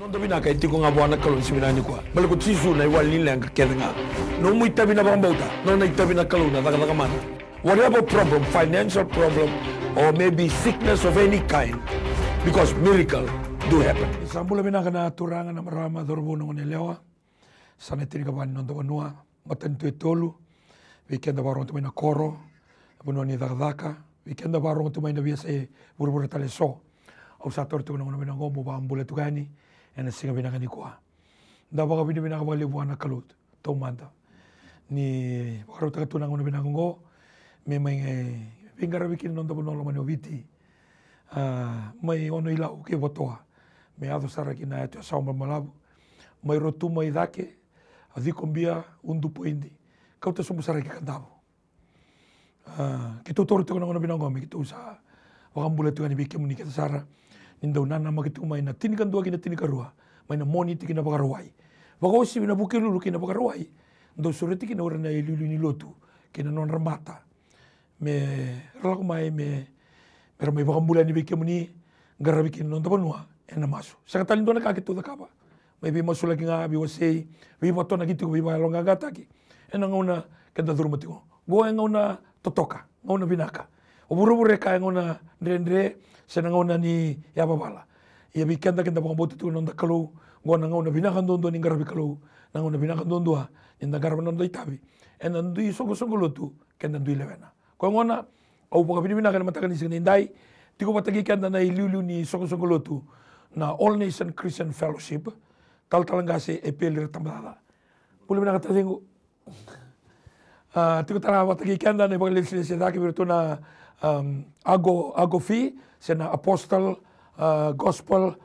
Nonto bina ka iti ko nga buwana kalon si binani ko. Balik ko sisu na iwal nila ang kakeda nga. No mo itabi na bang bauta. No na itabi na kalon na taka-takamana. Whatever problem, financial problem, or maybe sickness of any kind, because miracle do happen. Isambula bina ka na turangan na marama dorbo nung nilewa. Sana tinikaban nonto wanua. Matanto itolu. Weekend barong tumay na koro. Abuno ni dakdaka. Weekend barong tumay na biasa buru-buru taleso. Au sator tu nung nabina ngo mo ba ambula tugani. Ena singa binaka ni kuha. Da baka binaka bali buana kalut. Tau manta. Ni baka rota katunang una binaka ngo. Me may pingara bikin nonto bonolo mani oviti. May ono ilau ke botoa. Me ado sara kina eto sa malabu. May rotu may dake. Adi kombia undu poindi. Kau ta sumu sara ki kandabo. Kito toro te una binaka ngo kito usa. Baka ambula tugani bikin muni kita sara. Nindau nana magitu may na tinikan dua kina tinikarua may na moni ti kina bakarawai bagosi bina bukilulu kina bakarawai ndo sureti kina ora na ilulu ni lotu kina non ramata me rako mai me pero may bakambula ni bikya muni garabi kina non tabanua ena masu saka talin dona kakito da kaba may bi masu lagi nga bi wasei bi bato na gitu bi ba longa gata ki ena ngona kada durmati ko go ngona totoka ngona binaka oburu-buru ka ngona ndre senangona ni ya babala ya bikanda kenda pangbotu tu nonda kalau gona ngona binakan dondo ni ngarabi kalau ngona binakan dondo ni ngarabi nondo itabi en ndui songo lotu kenda ndui levena ko ngona au paka binakan matakan ni sini ndai tiko patagi kenda na iliulu ni songo lotu na All Nation Christian Fellowship tal ngase epelir tambada pula binakan tadengo tiko tala patagi kenda na pagalilis daki virtuna Agofi sena Apostle Gospel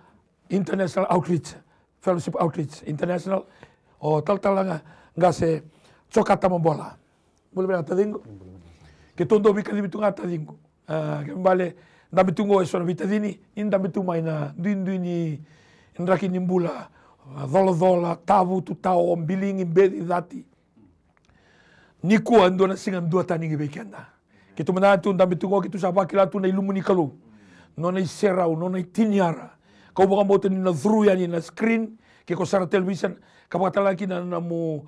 International Outreach Fellowship Outreach International o tal nga se cokata mambola boleh bina tadingo ke tondo bika di bitunga tadingo ke mbale nda bitungo eso na bitadini inda bituma ina dindu ni ndraki nimbula dola tabu tu tao bilingi bedi dati niku ando na singa dua tani ngebekenda kitu manatu nda bitungo kitu sapa kila tu na ilumuni kalu nona serau nona tiniara kau bukan boto ni na through yani na screen ke ko sara television kapatala ki na mo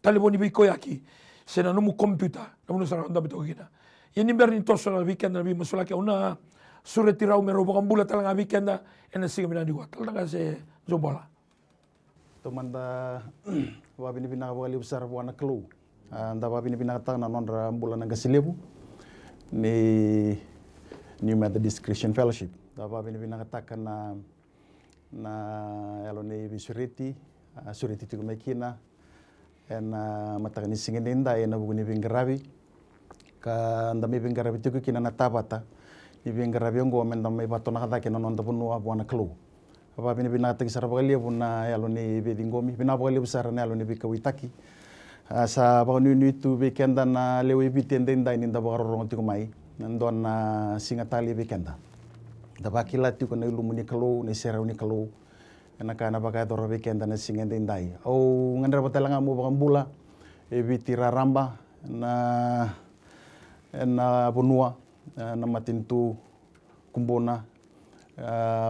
taliboni biko yaki sena no mo computer na mo sara nda bitungo kina yani berni toso na weekend na bi masula ke una sure tirau mero bukan bula talanga weekend na ena singa mina di wat talanga se zobola tomanda wa bini bina wa li besar wa na klu nda wa bini bina tang na nondra bula na gasilebu ni New Methodist Christian Fellowship. Dapat bini katakan na yalo ni bisuriti tu kumekina en matakan isingin inda na buguni bingarabi ka ndami bingarabi tu kina na tabata ni bingarabi ngo men ndami bato na kata kina non tapunu abuana klu. Dapat bini katakan sara bagali abuna yalo ni bedingomi bina bagali besar na yalo ni bikawitaki sa baganu itu bekenda na lewe bitende inda ni nda bagarorong tu kumai nandon na singatali bekenda dabakila tu ko na ilumuni kalau ni serau ni kalau na kana baka doro bekenda na singende indai au ngandra batalanga mo bakambula e bitira ramba na bonua na matintu kumbona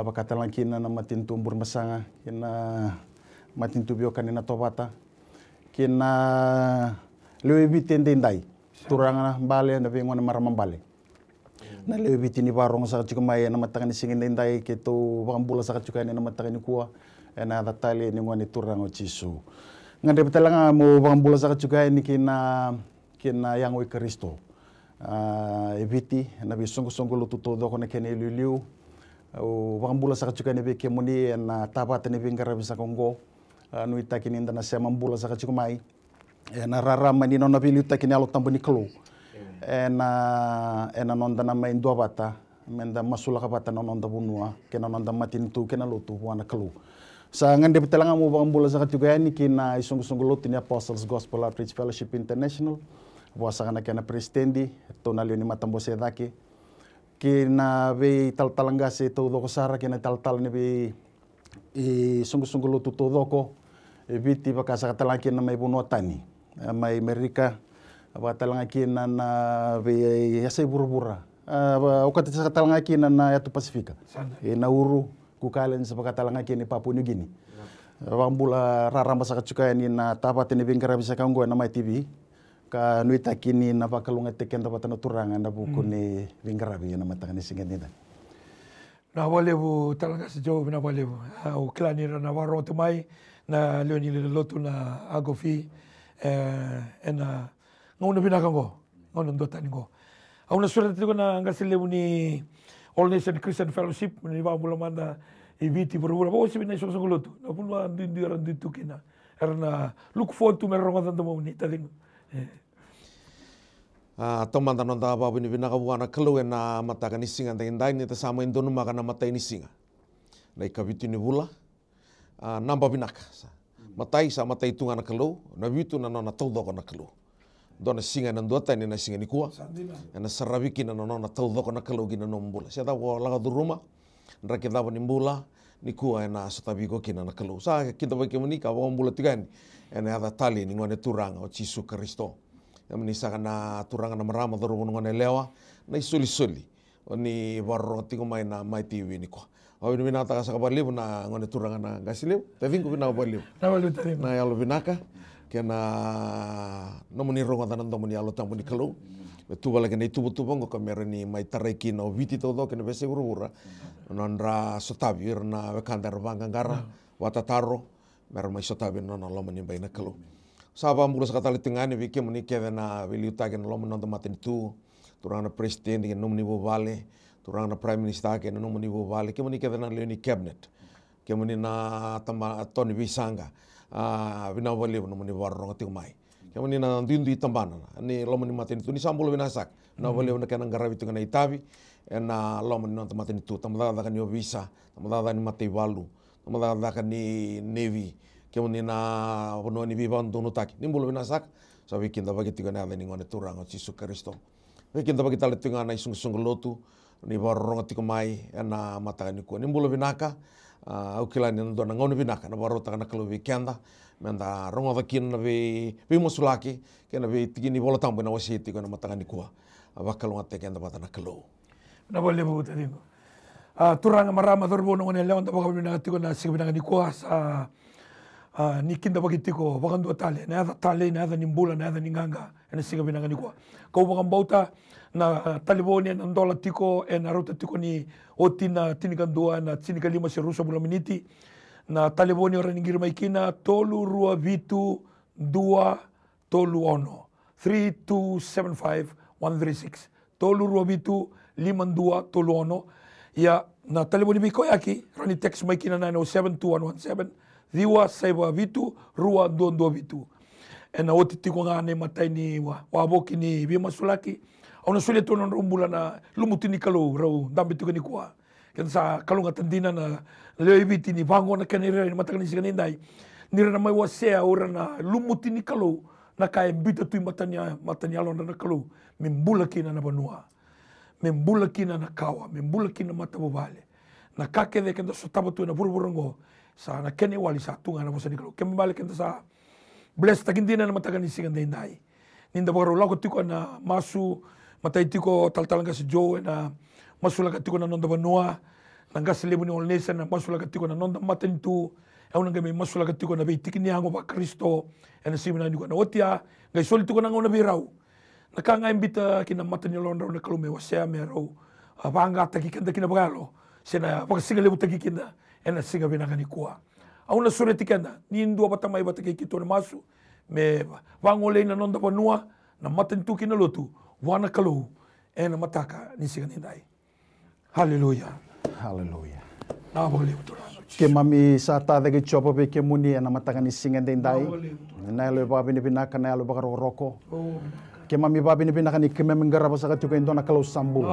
bakatalangkina na matintu burmasanga kina matintu biokan na tobata kina lewe bitende indai turanga bale na bengona maramam bale na lewe bitini barong sa chikumai na matakan singin indai keto bakambula sa chukai na matakan kuwa na datali ni ngoni turanga chisu ngande betalanga mo bakambula sa chukai ni kina yang we Kristo ebiti na bisongo lutu todo ko na kene liu o bakambula sa chukai ni be kemuni na tabata ni bingara bisa kongo nui takini inda na sema mbula sa chikumai na rarama ni nona bilu takini alo tambani klo ena nonda na main dua bata menda masula ka bata nonda bunua kena nonda matintu kena lutu wana klo sa ngande betalanga mo bambula sa katugani kina isongo lutu ni Apostles Gospel Outreach Fellowship International buasa kana kena presidendi to na ni matambo sedaki kina be taltalanga se to do sara kena taltal ni be songo lutu to doko biti bakasa katalaki na may bunua tani may Amerika batalanga kina na yasay burubura ukati sa katalanga kina na yatu Pasifika Nauru kukalen sepakatalanga kini Papua New Guinea. Wambula raramba sakachuka ni na tapate ni bingara bisa kanggo na mai TV ka nuita kini na pakalunga teken dapat na turanga na buku ni bingara bi na matanga ni singenida. Na walevu talaga si Joe na walevu. O klani na waro tu mai na leoni le lotu na agofi na ngona binakango ngona ndota ningo. Au na surat ko na ngasilevu ni All Nation Christian Fellowship ni wambula manda ibiti berbura bawa sih bina isong lotu. Na pun wa ndi tukina. Karena look forward to merongan tanto mau ni taling. Tomanta nonta babu ni bina kabuana kelu na mata kan isinga tengin dai ni tasama indonu maka na mata ini singa. Na ikabitu ni bula namba binaka. Matai sa mata itu ngana kelu na bitu na nona todo na kelu. Dona singa na dota ni na singa ni kuwa. Na sarabiki na nona todo na kelu gina nombula. Sia tahu laga du rumah. Nra kita nimbula ni kuwa na sotabiko kina na kelu. Sa kita bagi menika wong bula tigani. Ena ada tali ni ngone turanga o Yesus Kristo. Menisa kana turanga na marama do ngone lewa na isuli-suli. Oni warro tiko mai na mai TV ni ko. O ni binata ka sakabali na ngone turanga na gasile. Teving ko bina bali. Na walu tari. Na yalo binaka kena nomuni rongo tanan tomuni yalo tampuni kelu. Tu bala kena itu butu kamera ni mai tareki no viti todo kena bese urura. Nondra sotabi na bekandar bangangara watataro mer mai sotabi nona lomani baina kelu. Saba mbulo sakatali tengani vike muni na viliuta ken lomo nonto matin tu turang na presiden ken nomuni bo vale turang na prime minister ken nomuni bo vale ke muni na leoni cabinet ke muni na tama Tony Bisanga bina vale nomuni warong ti mai ke muni na ndindu tambana ni lomo ni matin tu ni sambulo binasak na vale na ken ngarawi tu na itabi na lomo ni nonto matin tu tamada kan yo visa tamada ni mati walu tamada kan ni navy kemudian na pono ni biban dono taki nimbulo binasak sabi kinda bagi tiga na ni ngone turang o Yesus Kristo we kinda bagi tale tinga na isung lotu ni barong tiko mai na mata ni ko nimbulo binaka au kilani ndo na ngone binaka na baro taka na kelu weekenda menda rongo vakin na be musulaki kena be tigi ni bola tambo na wasi tiko na mata ni ko abakalo ngate kenda bata na kelu na boleh bu tadi turang marama dorbo ngone lewan ta baka binaka tiko na sig binaka ni ko ni kinda bagitiko bakan dua tali na ada nimbula na ada ninganga ena siga binanga ni kwa kau bakan bauta na taliboni na ndola tiko ena rota tiko ni otina tinikan dua na tinikan lima serusa bula miniti na taliboni orang ningir maikina tolu rua vitu dua tolu ono 3275-136 tolu rua vitu lima dua tolu ono ya na taliboni biko yaki rani text maikina 9072117 Diwa saiba vitu, rua dua vitu. Ena oti tiko ngane matai ni waboki ni bima sulaki. Au na sulit tu rumbula na lumuti ni kalau rau dambi tu ni kuah. Kan sa kalau ngatandina na leo viti ni bango na kanira ni mata ni sikanindai. Nira na mai wasea ora na lumuti ni kalau na kai bita tu matanya alon na kalau membula kina na banua. Membula kina na kawa, membula kina mata bobale. Na kake de kenda sotaba tu na burburongo. Sa na kene wali sa tunga na bosa ni kalau kembali kenta sa bless takindina na matagan isingan dai ninda baro lago tiko na masu matai tiko taltalanga si Joe na masu laga tiko na nonda banua nanga selebu ni All Nation na masu laga tiko na nonda maten tu au nanga me masu laga tiko na be tikini hango ba Kristo ena simina ni ko na otia ngai sol tiko na ngona birau nakanga imbita kina maten londra na kalau me wasea me rau abanga takikenda kina bagalo sena pagsinga lebu takikinda ena singa binaka ni kuwa. Au na sure tikenda, ni indua batamai batake kito na masu, me wangole na nonda panua, na matentu kina lotu, wana kalau, ena mataka ni singa nindai. Hallelujah. Hallelujah. Na boleh betul. Ke mami sata dagi chopo be ke muni na mataka ni singa nindai. Na lo babi ni binaka na lo bakaro roko. Ke mami babi ni binaka ni keme menggara basaka tuka indona kalau sambul.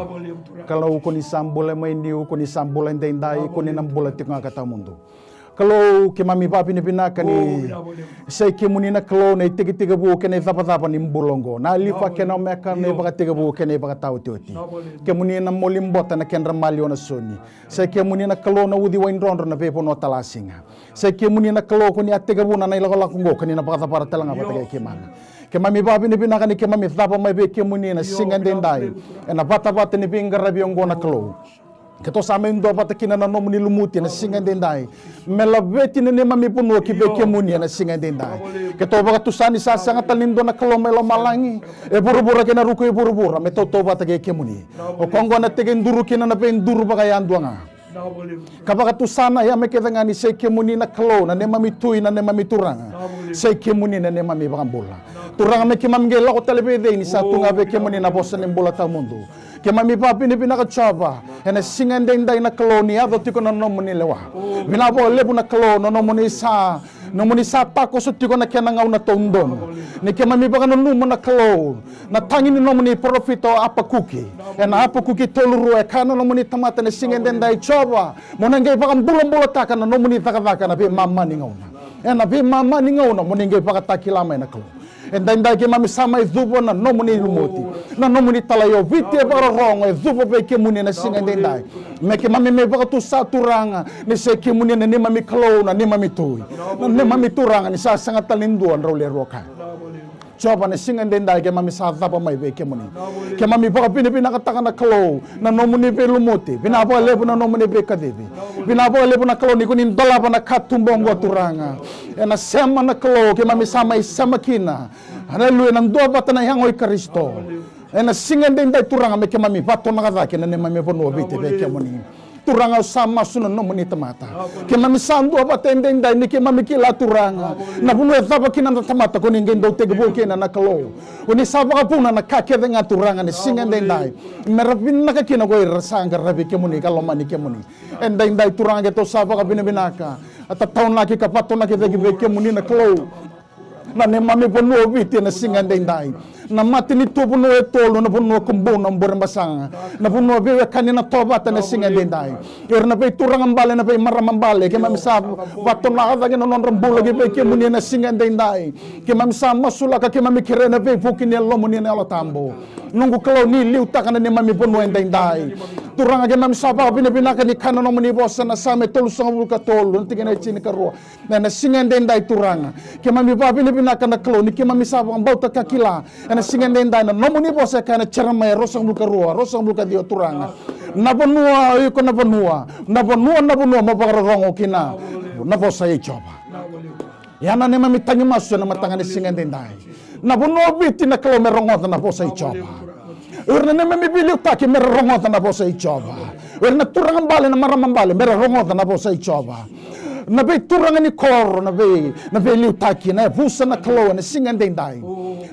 Kalau ko ni sambul mai ni ko ni sambul ndai ko ni nambula tika kata mundo. Kalau ke mami babi ni binaka ni sai ke muni na kalau na tiga bu ke ni tapa ni mbulongo. Na lifa ke na meka ni baka tiga bu ke ni baka tau tioti. Ke muni na molimbota na kendra mali ona soni. Sai ke muni na kalau na udi wain rondro na pepo no talasinga. Sai ke muni na kalau ko ni atiga bu na na ilago lakungo ke ni na baka para talanga bata ke mana. Ke mami babi ni binaka ni ke mami tapa mai be ke muni na singa ndai. Ena bata ni bingara biongo na kalau. Keto sama indo apa tekina na nomuni lumuti na singa dendai. Melabeti na mami puno ki beke muni na singa dendai. Keto baka tusani sa sanga talindo na kalomelo malangi. E buru-buru kena ruku e buru-buru. Meto toba tage ke muni. O kongo na tege nduru kina na pe nduru baka yanduanga. Kapag tusana ya mekita ni say kemuni na kalo na nemami tui na nemami turanga say kemuni na nemami bakambola turanga me kemamgela ko telebede ni sa tunga be kemuni na bosa nembola ta mundo kemami papi ni pinakachaba ena singan dendai na kalo ni ado tiko na nomuni lewa binabo lebu na kalo no nomuni sa tako so tiko na kenanga una tondon ni kemami baka no numo na kalo na tangi ni nomuni profito apa kuki ena apa kuki toluru e kana nomuni tamata na singan dendai choba monangay pakang bulang-bulat taka na nomuni taka-taka na pi mama ni ngauna ena pi mama ni ngauna monangay pakatakilama na kalo and then dai mami sama izubo na nomuni lumuti na nomuni talayo vite para rongo izubo pe kemuni na singa dai me ke mami me baka tu saturanga ni se kemuni na ni mami kalo na ni mami tui na ni mami turanga ni sa sangat talinduan role roka coba na singa dai ke mami sa tapa mai pe kemuni ke mami baka pina kataka na kalo na nomuni pe lumuti pinabo lebu na nomuni pe kadebi pinabo lebu na kalo ni kunin dalapa na katumbongo turanga na sema na kalo ke mami sama isama kina haleluya nang dua bata na hangoy Kristo na singan din dai turanga me ke mami bato na kadake na ne mami pono bite be ke moni turanga sama sunan no moni tamata ke mami sandu bata din dai ni ke mami kila turanga na puno etapa kina na tamata ko ningen do tege bo kina na kalo oni saba ka puna na kake denga turanga ni singan din dai merapin na ka kina ko rasanga rabi ke moni kalo mani ke moni endai dai turanga to saba ka binaka at taon lagi kapato na kita gibeke muni na kalo na ne mami pono biti na singan dai na mati ni tu pono etolo na pono kumbo na mbore masanga na pono be kanina toba ta na singan dai na pe turang ambale na pe maramambale ke mami sa bato na kada no non rambulo gibeke muni na singan dai ke mami sa masula ka ke mami kire na pe fukin lo muni na tambo nunggu kalo ni liuta kana ne mami pono dai turang age mami sa pa pinaka ni kana no muni bosa na sa me tolu sa bulka tolu ntige na chini karo na singan dai turanga ke mami pa pinaka na kalo ni ke mami sa pa bauta kakila na singan dai na no muni bosa kana charma rosang bulka dio turanga na bonua iko na bonua maparongo kina na bosa e choba yana ne mami tangi masu na matangani singan dai na bonua biti na kalo merongo na bosa e choba urna ne mami bili utaki merongo na bosa e choba urna turang ambale na maramambale merongo na bosa e choba na be turang ni kor na be liutaki na busa na kalo na singan dai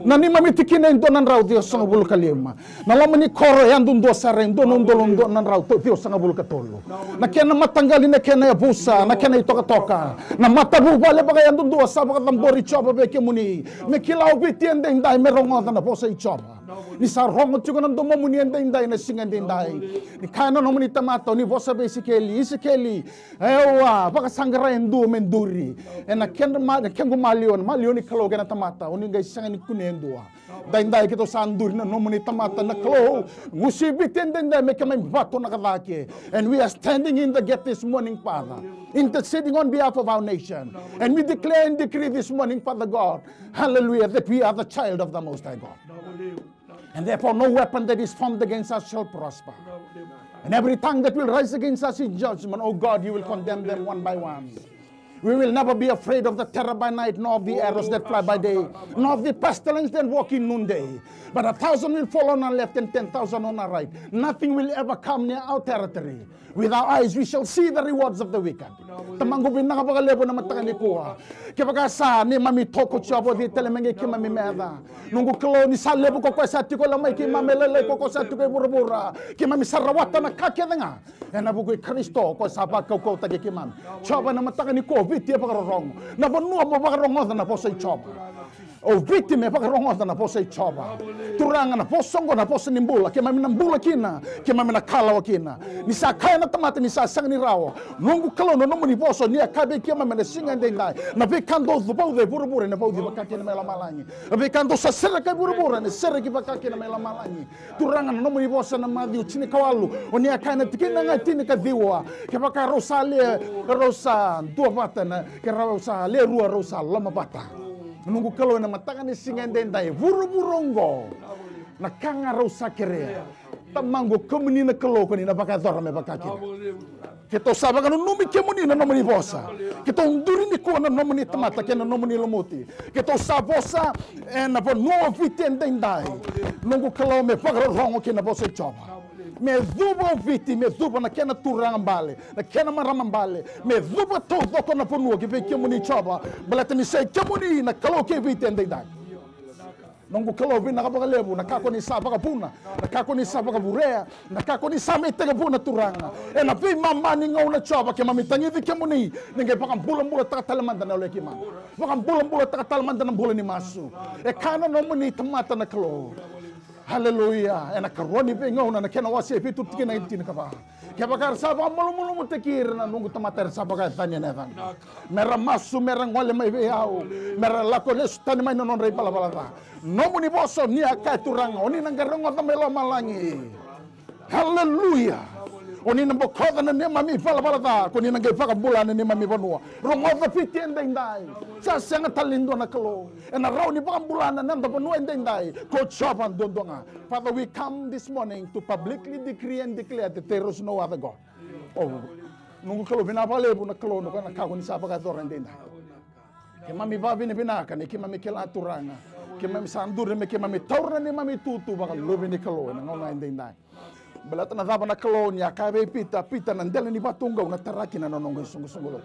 na ni mami tikina ndo nan raw dio sanga bulu kalima na lama ni koro yan dundo sare ndo nan raw dio sanga bulu katolo na kena matanggali na kena busa na kena toka na matabu bale baka yan dundo sa baka tambori choba be kemuni me kilaw bitien dai merongo na bosa i choba ni sa rongo chuko nan domo muni dai na singan dai ni kana no muni tamato ni bosa be isikeli ewa baka sangara endu menduri na kengo malion ni kalo gena tamata oni ngai sanga ni kunendua dai kito sandur na no muni tamata na kalo musibiten dai me kama bato na kadake and we are standing in the gate this morning, Father, interceding on behalf of our nation, and we declare and decree this morning, Father God, hallelujah, that we are the child of the Most High God. And therefore no weapon that is formed against us shall prosper. And every tongue that will rise against us in judgment, oh God, you will condemn them one by one. We will never be afraid of the terror by night, nor of the arrows that fly by day, nor of the pestilence that walk in noonday. But 1,000 will fall on our left and 10,000 on our right. Nothing will ever come near our territory. With our eyes, we shall see the rewards of the wicked. Tamangubin na kapagalebo na matanganikuha. Kipagasa ni mami toko chobo di telemenge kimami meda. Nungu klo ni salebo ko kwa sati ko lamay kimami lele ko sati ko burubura. Kimami sarawata na kakya. Na bugoy Kristo ko sapa ko tagi kimami. Choba na matanganikuha viti pagarong. Na bonua mo pagarong na po sa choba. O victime pakarongo na po sa choba. Turangan na po songo na po sa nimbula. Kaya mami nambula kina. Kaya mami nakalawa kina. Ni sa kaya na tamata ni sa sang ni rawa. Nungu kalono no muni poso ni akabe kaya mami na singan dai. Na vikando zubaw de burubura na paudi bakaki na melamalangi. Na vikando sa sera kay burubura na sera ki bakaki na melamalangi. Turangan no muni poso na madi uchini kawalu. O ni akaya na tikina nga tini kadiwa. Kaya baka rosa dua bata na kaya rosa le rua rosa lama bata. Nunggu kalau na matakan ni singan dai buru-burongo. Na kanga rau sakerea. Tamango komuni na kalo kani na baka dora me baka kina. Kita usaba kanu numi kemuni na nomuni bosa. Kita unduri ni kuana nomuni tamata kena nomuni lomuti. Kita usavosa na po no vitende indai. Nungu kalo me pagro rongo kina bosa choba. Me duba viti, me duba na kena turanga mbale, na kena marama mbale, me duba todo ko na ponua ke ke muni choba, balata ni sei ke muni na kalo ke viti ende dai. Nongu kalo vina ka lebu, na kako ni sapa ka puna, na kako ni sapa ka burea, na kako ni same te ka puna turanga. E na pi mama ni ngau na choba ke mami tangi ke muni, ninge pakam bulan ta talamanda na ole ki ma. Pakam bulan ta talamanda na bulan ni masu. E kana no muni tamata na kalo. Haleluya. Ena karoni pe ngau na kena wase pe tu tikena intin ka ba. Ke bakar saba mulu mu tekir na nungu tamater saba ka tanya na tan. Mera masu mera ngole mai be au. Mera lako le stani mai non rei pala pala. No muni boso ni aka turang oni nang garongo tamelo malangi. Haleluya. Oni nambo koda na ne mami pala pala ta. Koni nang gefa ka bulan ne mami panua. Rongo ta fitien dai. Sa senga talindo na kalo. Ena raw ni pa bulan na nam ta panua dai. Ko chopan dondonga. Father, we come this morning to publicly decree and declare that there is no other God. Oh, nungu kalo binapale bu na kalo no kana kako ni sapa ka toran dai. Ke mami babi ni binaka ni ke mami kela turanga. Ke mami sandur me ke mami taurna ni mami tutu ba lobi ni kalo na ngona dai. Belata na daba na kalonia, kabe pita na ndela ni batunggaw na taraki na nonongay sungusungulo.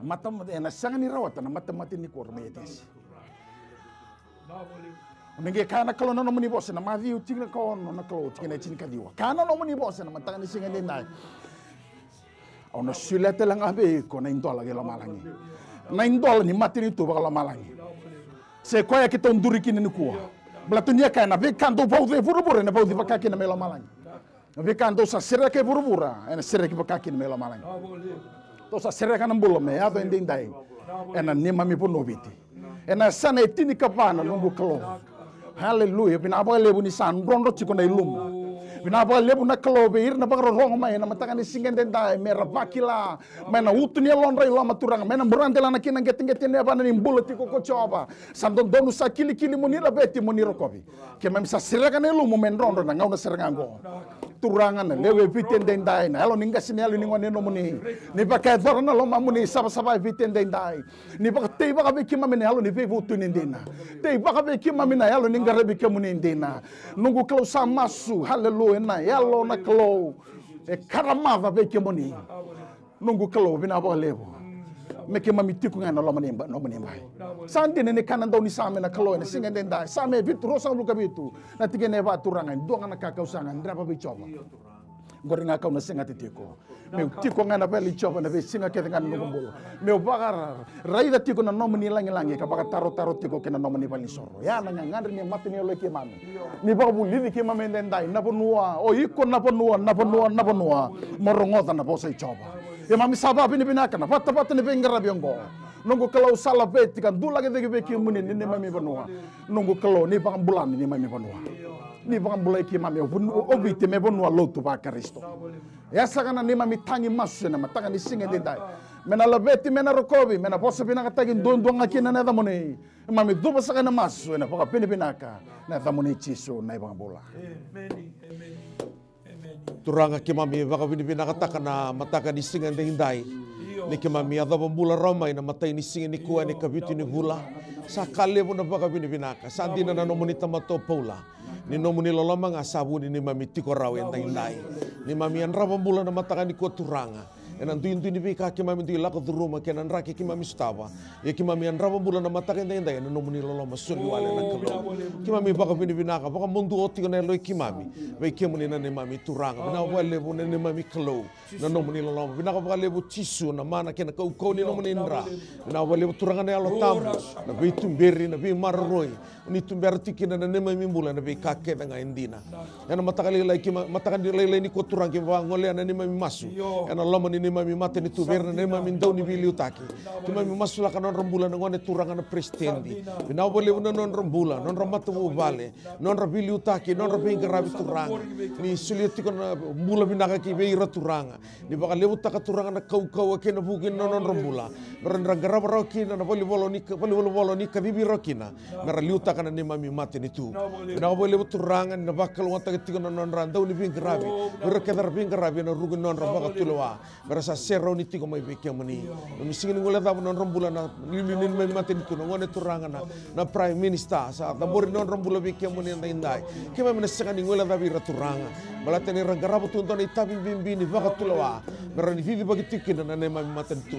Matam na sanga ni rawata na matamati ni kormetes. Nenge kana kalo na nomuni boss na mavi uting na kono na kalo tingna chin kadiwa. Kana nomuni boss na matanga ni singa din dai. Ono sulete lang abe ko na indola gela malangi. Na indola ni matini tu bakala malangi. Se koya kita unduri kini ni kuwa. Belatunya kaya na kanto bau de burubura na bau de bakaki na mela malang. Na kanto sa sira ke burubura na sira ke bakaki na mela malang. To sa sira ka nambulo me ato ending dai. Ena ni mami po nobiti. Ena sana etini kapana nungu kalo. Hallelujah. Pinapa lebu ni san rondo chiko na ilum. Pinapa lebu na kalo beir na bakro rongo mai na matakan ni singen den dai mera bakila. Mena utunya lonra ila maturanga mena burandela na kinang geting ne bana ni mbulo tiko ko choba. Sandon donu sa kili munira beti munira kobi. Ke mem sa siraga ne lu men rondo na ngau na serangango. Turangan na lewe viten den dai na elo ninga sinelo ningo ne no muni. Ni pakai dorna lo mamuni saba viten den dai. Ni pakai ba ka beki mamene elo ni ve vutu nindena. Te ba ka beki mamina elo ninga rebi ke muni ndena. Nungu klo sa masu. Hallelujah na elo na klo. E karamava beki muni. Nungu klo bina ba lewo. Meke mamitiku ngana lo manimba no manimba. Sandi ne kanan daw ni same na kalo na singa den dai. Same vitu rosa lu kabitu. Na tige ne ba turangan do ngana kakausangan drapa bi choba. Goringa kau na singa titiko. Meu tiko ngana beli choba na be singa ke ngana no kumbolo. Meu bagar raida tiko na no mani langi ka baka taro tiko ke na no mani bali soro. Ya na ngandri ni mati ni lo ke mami. Ni ba buli ni ke mami den dai na ponua. O iko na ponua. Morongota na bosa choba. Ya mami saba bini binaka na pata ni bengara biongo. Nunggu kalau salah beti kan dula kita beki muni ni mami banua. Nunggu kalau ni bang bulan ni mami banua. Ni bang bulan ki mami obiti me banua lotu ba Kristo. Ya sakana ni mami tangi masu na matanga ni singa dai. Mena labeti mena rokobi mena bosa binaka tagin don akina na damoni. Mami duba sakana masu na paka pini binaka na damoni chiso na bang bola. Amen. Turanga ki mami baka binibina kataka na mataka ni singa ndai. Ni ki mami ada bambula ramai na matai ni singa ni kuwa ni kabitu ni gula. Sa kale mo na baka binibinaka. Sandi na nomuni tamato paula. Ni nomuni lolama nga sabu ni mami tiko rawe ndai. Ni mami anra bambula na mataka ni kuwa turanga. Enan tuin ni bika ki mami tu lako turuma ke nan raki ki mami stava. Ya ki mami anra bambula na mataka ndai na nomuni lolama suri wale na kalo. Ki mami baka binibinaka baka mundu oti ko na loy ki mami. Bai ki muni na ni mami turanga. Bina wale bu na ni mami kalo. Na nomuni lolama bina ka baka lebu chisu na mana ke na kau ni nomuni indra. Bina wale bu turanga na alo tamu. Na bai tumberi na bai marroi. Ni tumberi tiki na ni mami mbula na bai kake na nga indina. Yana mataka lilai ni ko turanga ki ngole na ni mami masu. Yana lama ni ni mami mate ni tu verna ni mami ndau ni vili utaki. Ki mami masula ka non rambula ngone turanga na prestendi. Bina bole non rambula, non ramata wo vale, non rabili utaki, non rabinga rabi turanga. Ni suliati ko na mula binaka ki veira turanga. Ni baka lewu taka turanga na kau ke na bukin non rambula. Meran rangaraba rokina na boli bolo ni kadibi rokina. Mera liuta kana ni mami mate ni tu. Bina bole turanga na bakal wata ke non randau ni binga rabi. Mera kedar binga rabi na rugun non rabaka tuloa. Mera sa sero ni tiko mai beke mani. Mi singin ngole da non rambula na lilinin mai mate ni tu ngone turanga na prime minister sa tambori non rambula beke mani ndai. Kema mena sangani ngole da bira turanga. Malate ni rangaraba tu ndone tabi bimbi ni baka tuloa. Mera ni vivi bagi tikina na ne mami mate ni tu.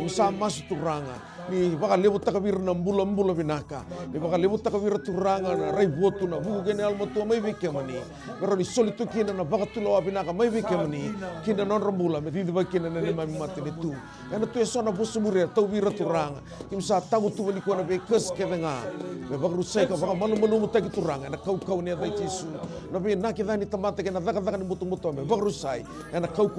Usa masu turanga. Ni baka lebu takabir na mbula binaka. Ni baka lebu takabir turanga na rai botu na buku kene alma tua mai beke mani. Mera ni solitu kina na baka tuloa binaka mai beke mani. Kina non rambula me vivi bagi kina na ne mami mate ni tu. Yana tu esona bosu muria tau bira turanga. Kim sa tagu tu bali kuana be kes ke denga. Me baka rusai ka baka malu mutaki turanga na kau ni adai tisu. Na be na kita ni tamate kena daka ni mutu me baka rusai. Na kau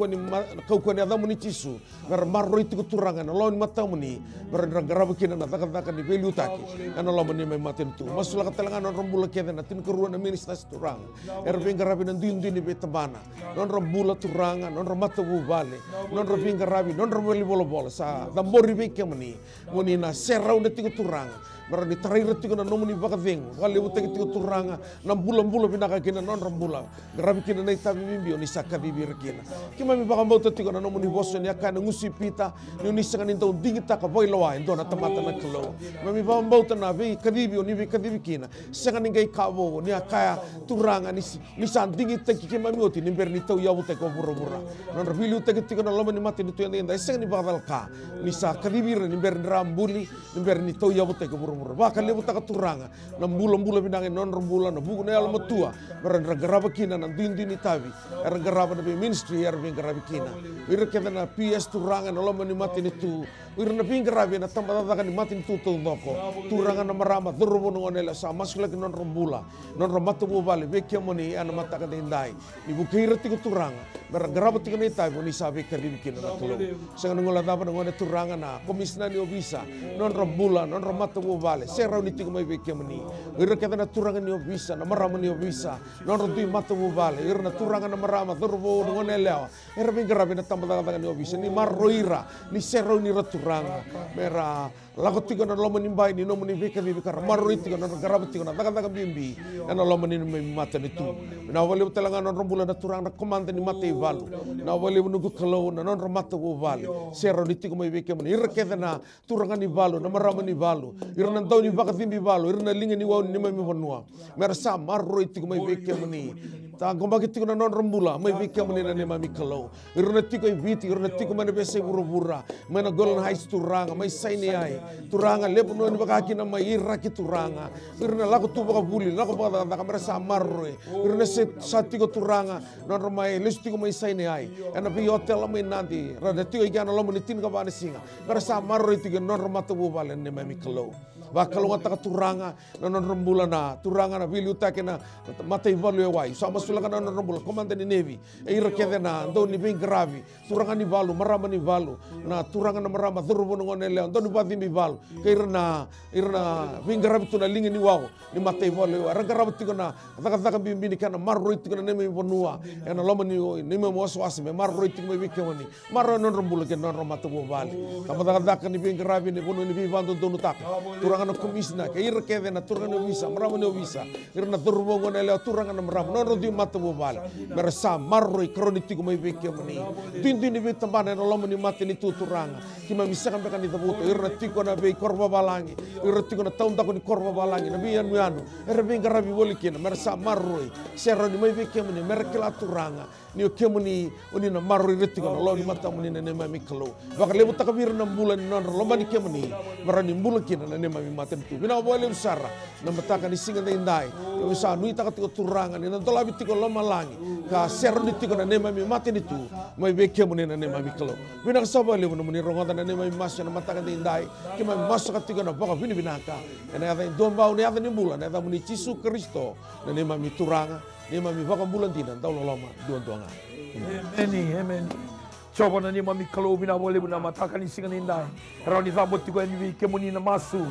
ni adamu ni tisu. Mera marro itu turanga na lawan mata muni. Mera garaba kina na daka ni beli utaki. Na lawan ni me maten tu. Masula ka talanga non rambula kena na tin keruan na ministas turanga. Erbe garabi na duin ni be tabana. Non rambula turanga, non ramata bu vale. Non rabi garabi, non rabeli bola sa dambori be kemani. Muni na serau na tigo turanga. Mera ni taraira tigo na nomuni baka vengo. Wale utaki tigo turanga. Na bula binaka kina non rambula. Garabi kina na itabi bimbi oni saka bibir kina. Kima mi baka mbauta tigo na nomuni boso ni akana ngusi pita. Ni unisa kan intau dingita ka boy loa. Indo na tamata na kilo. Mami baka mbauta na be kadibi oni be kadibi kina. Saka ningai kabo ni akaya turanga ni san dingita ki kima mi oti. Ni ber ni tau yawu te ko bura. Non rabili utaki tigo na loma ni mati ni tuyanda inda. Saka ni baka dalka. Ni sa kadibir ni ber ni rambuli. Ni ber ni tau yawu te ko bura. Baka lebu taka turanga na mbula binangin non rambula na buku na alma tua meran ragaraba kina na dindi ni tabi ragaraba na be ministry bin garabi kina ira keda na PS turanga na loma ni mati ni tu ira na bin garabi na tambata ni mati ni tu doko turanga na marama durbo no nela sa masula non rambula non ramata bu vale be kemoni ana mata ka dindai ni buku ira tiku turanga meran garaba tiku ni tabi ni sabe karibi kina na tulo sanga ngola daba ngone turanga na komisna ni obisa non rambula non ramata bu vale serau ni tigo mai beke mani ira keta na turanga ni obisa na marama ni obisa non rotui mata bu vale ira na turanga na marama durbo ngone lewa ira bingarabi na tambata ni obisa ni marroira ni serau ni raturanga mera lago tigo na loma ni bai ni no mani beke ni bikara marroi tigo na garabi tigo na daga bimbi na loma ni mai mata ni tu na wale utalanga non rombula na turanga na komanda ni mata ivalu na wale unugu kalau na non ramata bu vale serau ni tigo mai beke mani ira keta na turanga ni valu na marama ni valu ira na tau ni baka timbi valu ira na linga ni wau ni mai vanua mera sa marroi tigo mai beke mani ta gomba tigo na non rambula mai beke mani na ni mami kalau ira na tigo ibiti ira na tigo mana bese bura mana golden high turanga mai saini ai turanga lepo no ni baka kina mai ira ki turanga ira na lago tu baka buli lago baka da kamera sa marroi ira na sa tigo turanga non mai les tigo mai saini ai ana bi hotel mai nanti rada tigo igana lomo ni tin ka bana singa mera sa marroi tigo non ramata bu vale ni mami kalau bakal wata turanga non rambula na turanga na vili utake na mata ivalu e wai sama sulaka non rambula komanda ni nevi e ira kede na ndo ni bin gravi turanga ni valu marama ni valu na turanga na marama durbo ngone le ndo ni badi mi valu ke ira na bin gravi tu na lingi ni wau ni mata ivalu e ragarabu tigo na daga bimbi ni kana marro tigo na nemi bonua e na loma ni me mo swasi me marro tigo me bikemani marro non rambula ke non ramata bo vali kama daga ni bin gravi ni bono ni bi vando ndo nutaka turanga na komisna ke ira kede na turanga no visa marama no visa ira na turbo ngone le turanga na marama non rodi mata bo vale merasa marro kroni tigo mai beke mani dindi ni beta bana no lomo ni mate ni turanga kima misa kan bekan ditabuto ira tigo na be korba balangi ira tigo na taunda ko ni korba balangi na bian mianu ira be garabi wolikina merasa marro serro ni mai beke mani merkela turanga ni kemuni oni na marro ira tigo na lo ni mata mani na mami kalo baka lebu takabir na bulan non lomba ni kemuni marani bulan kina na mami mata tu bina boleh usara na mataka ni singa na indai yo sa nui taka tigo turanga ni na dolabi tigo loma langi ka serro ni tigo na mami mata ni tu mai beke muni na mami kalo bina kasaba le muni rongoda na mami masya na mataka ni indai ki mami masya ka tigo na baka bini binaka ena ada domba ni ada ni bulan ada muni Yesus Kristo na mami turanga ni mami baka bulan tina tau loma duan tuanga amen Coba na ni mami kalau bina boleh bina matakan isingan indai. Rani tambot tigo ni kemuni na masu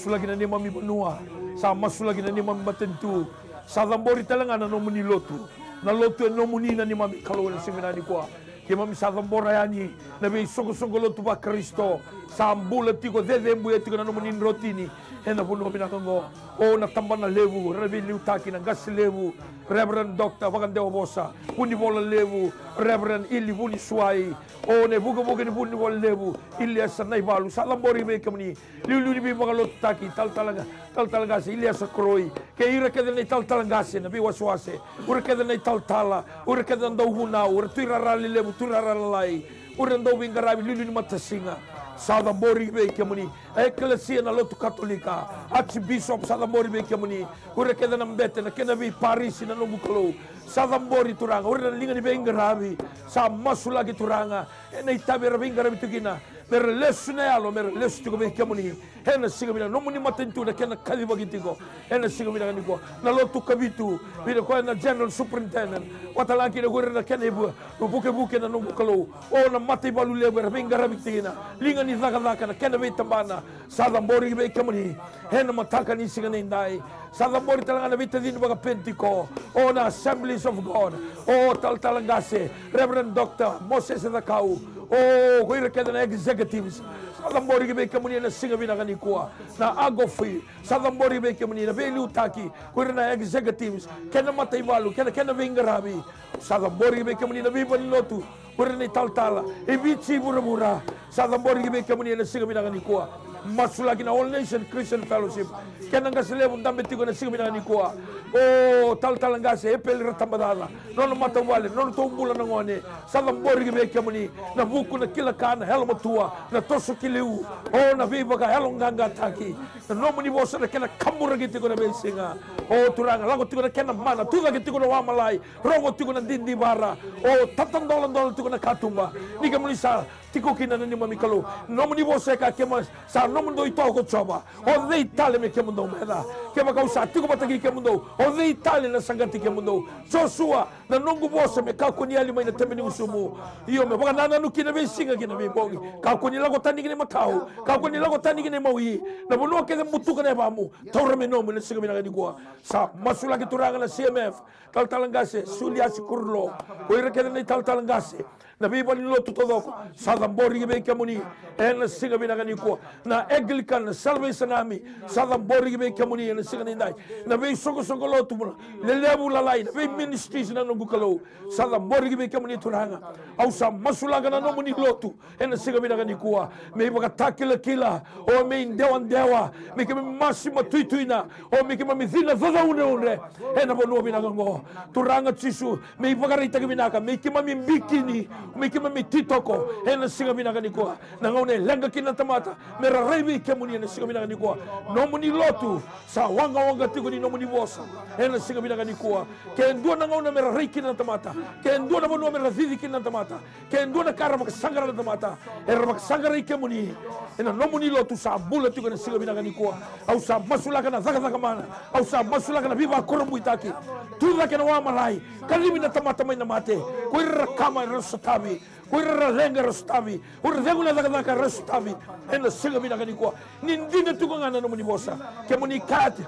lagi na ni mami benua. Sa masu lagi na ni mami batentu. Sa dambori talangan na nomuni lotu. Na lotu nomuni na ni mami kalau na simina ni kwa. Ke mami sa dambora yani na be sogo lotu ba Kristo. Sa ambula tigo dedembu ya tigo na nomuni rotini. Ena puno binakango. O na tamba na levu, rebi liutaki na gas levu. Reverend Dr. Wakandewa Bosa, puni bola levu, Reverend Ili puni suai, o ne buka ni puni bola levu, Ili asa naibalu, salam bori be kamni, liu ni bi magalot taki, tal talaga se, Ili asa kroi, ke ira ke ne tal talangase, na bi waswase, ura ke ne tal tala, ura ke ndau huna, ura tuira rali levu, tuira ralai, ura ndau bingarabi, liu ni matasinga. Sadambori be kemuni eklesia na lotu katolika archbishop Sadambori be kemuni ure keda na mbete na kena bi Paris na nungu kalo Sadambori turanga ure na linga ni be ingarabi sa masula ki turanga ena itabe rabi ingarabi tukina mer lesu na alo mer lesu tuko be kemuni ena siga mina no muni matentu na kena kali bagitiko ena siga mina niko na lotu kabitu bida ko na general superintendent watalanki na ure na kena ibu buke na nungu kalo o na mati balu lebe rabi ingarabi tukina linga ni zaka na kena be tambana Sadambori be kemuni hena mataka ni siga indai Sadambori talanga na vita dini baga pentiko o na Assemblies of God o talangase Reverend Dr. Moses Zakau o kuira keda na executives Sadambori be kemuni na singa bina kanikua na agofi Sadambori be kemuni na be liutaki kuira na executives kena mataibalu kena be ingarabi Sadambori be kemuni na be banilotu kuira ni taltala ibichi burabura Sadambori be kemuni na singa bina kanikua masulagi na All Nation Christian Fellowship kena ngaselebu ndambe tigo na singa bina kanikua o talangase epel ratambadala nono matawale nono tombula na ngone Sadambori be kemuni na buku na kila kana helo matua na tosu kiliu o na viva ka helo nganga taki na nomuni bosa na kena kamura gitu ko na besinga o turanga lago tigo na kena mana tuga gitu ko na wamalai rongo tigo na dindi bara o tatandolan tigo na katumba nika mulisa tiko kina na ni mami kalu nomuni bosa ka kema sa nomuni do ito ko choba o de itale me kemundo meda kema ka usa tiko batagi kemundo o de itale na sangati kemundo Joshua na nungu bosa me ka kuni ali mai na temeni usumu iyo me baka nana nuki na besinga kina be bongi ka kuni lago tani kina matau ka kuni lago tani kina maui na buno ke mutu kana bamu taura me nomu na singa mina ni kwa sa masula ki turanga na CMF talangase sulia sikurlo ko ira ke na talangase na biba ni lotu todo Sadambori be kemuni en singa bina ni ko na Anglican Salvation Army Sadambori be kemuni en singa ni dai na be sogo lotu le lebu la lai na be ministries na nungu kalo Sadambori be kemuni turanga au sa masula kana no muni lotu en singa bina ni ko me baka takila kila o me dewa me ke masima tuituina o me ke mamithina zoza une en bono bina ngo turanga chisu me baka rita ke bina ka me ke mami bikini Miki mami titoko ena singa bina kanikoa na ngone lenga kina tamata mera rebi kemuni ena singa bina kanikoa no muni lotu sa wanga tigo ni no muni bosa ena singa bina kanikoa ke ndua na ngone mera reiki na tamata ke ndua na bono mera vidi kina tamata ke ndua na kara mak sangara na tamata era mak sangara ikemuni ena no muni lotu sa bula tigo na singa bina kanikoa au sa masula kana zaka mana au sa masula kana viva korombu itaki tuda kana wa malai kalimi na tamata mai na mate ko kama rosatabi kuira lenga rostavi ur regula daga rostavi ena singa bina kanikoa nindina tukangana no monibosa ke monikati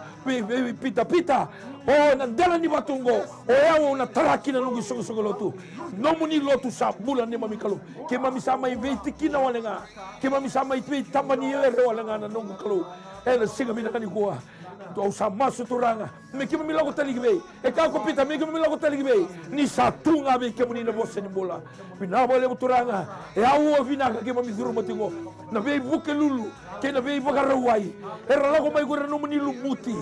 pita o na dela ni batungo o ya una taraki na nungu songo lotu no moni lotu sa bula ni mamikalu ke mami sama iveti kina walenga ke mami sama iveti tamani ere walenga na nungu kalu ena singa bina kanikoa au sa masu turanga me ke milago taligbe e ka ko pita me ke milago taligbe ni satunga be ke muni na bosse ni bola bina bole turanga e au vina ke mami zuru matingo na be buke lulu ke na be bagarawai era lago mai gora no muni lumuti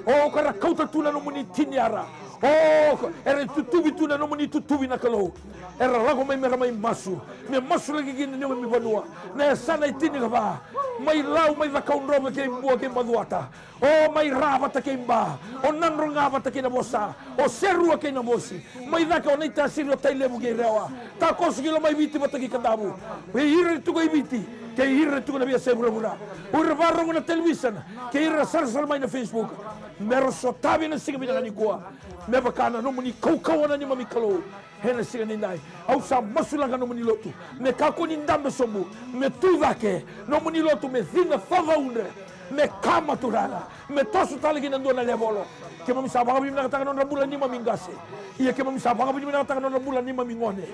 o kara kauta tuna no muni tiniara o era tutubi tuna no muni tutubi na kalo era lago mai mera mai masu me masu lagi gini ni mi banua na sana itini ba mai lau mai vakaunro ke mbua ke maduata o mai rava ta ke mba o nanro ngava ta ke na bosa o serua ke na bosi mai daka o neita siro tai lebu ke rewa ta kosugilo mai viti bata ke kandabu we ire tu ko ibiti ke ire tu na bia sebura bura ur varro na television ke ire sarsal mai na Facebook mero sotabi na singa bina ni kwa me bakana no muni kau na ni mami kalo hena singa nindai au sa masulanga no munilotu me kako nindambe sombu me tudake no munilotu me zinga favaunde me kama turana me tosu talagi nando na lebolo ke mami sabanga bimi nakatakan no bulan 5 mingase iya ke mami sabanga bimi nakatakan no bulan 5 mingone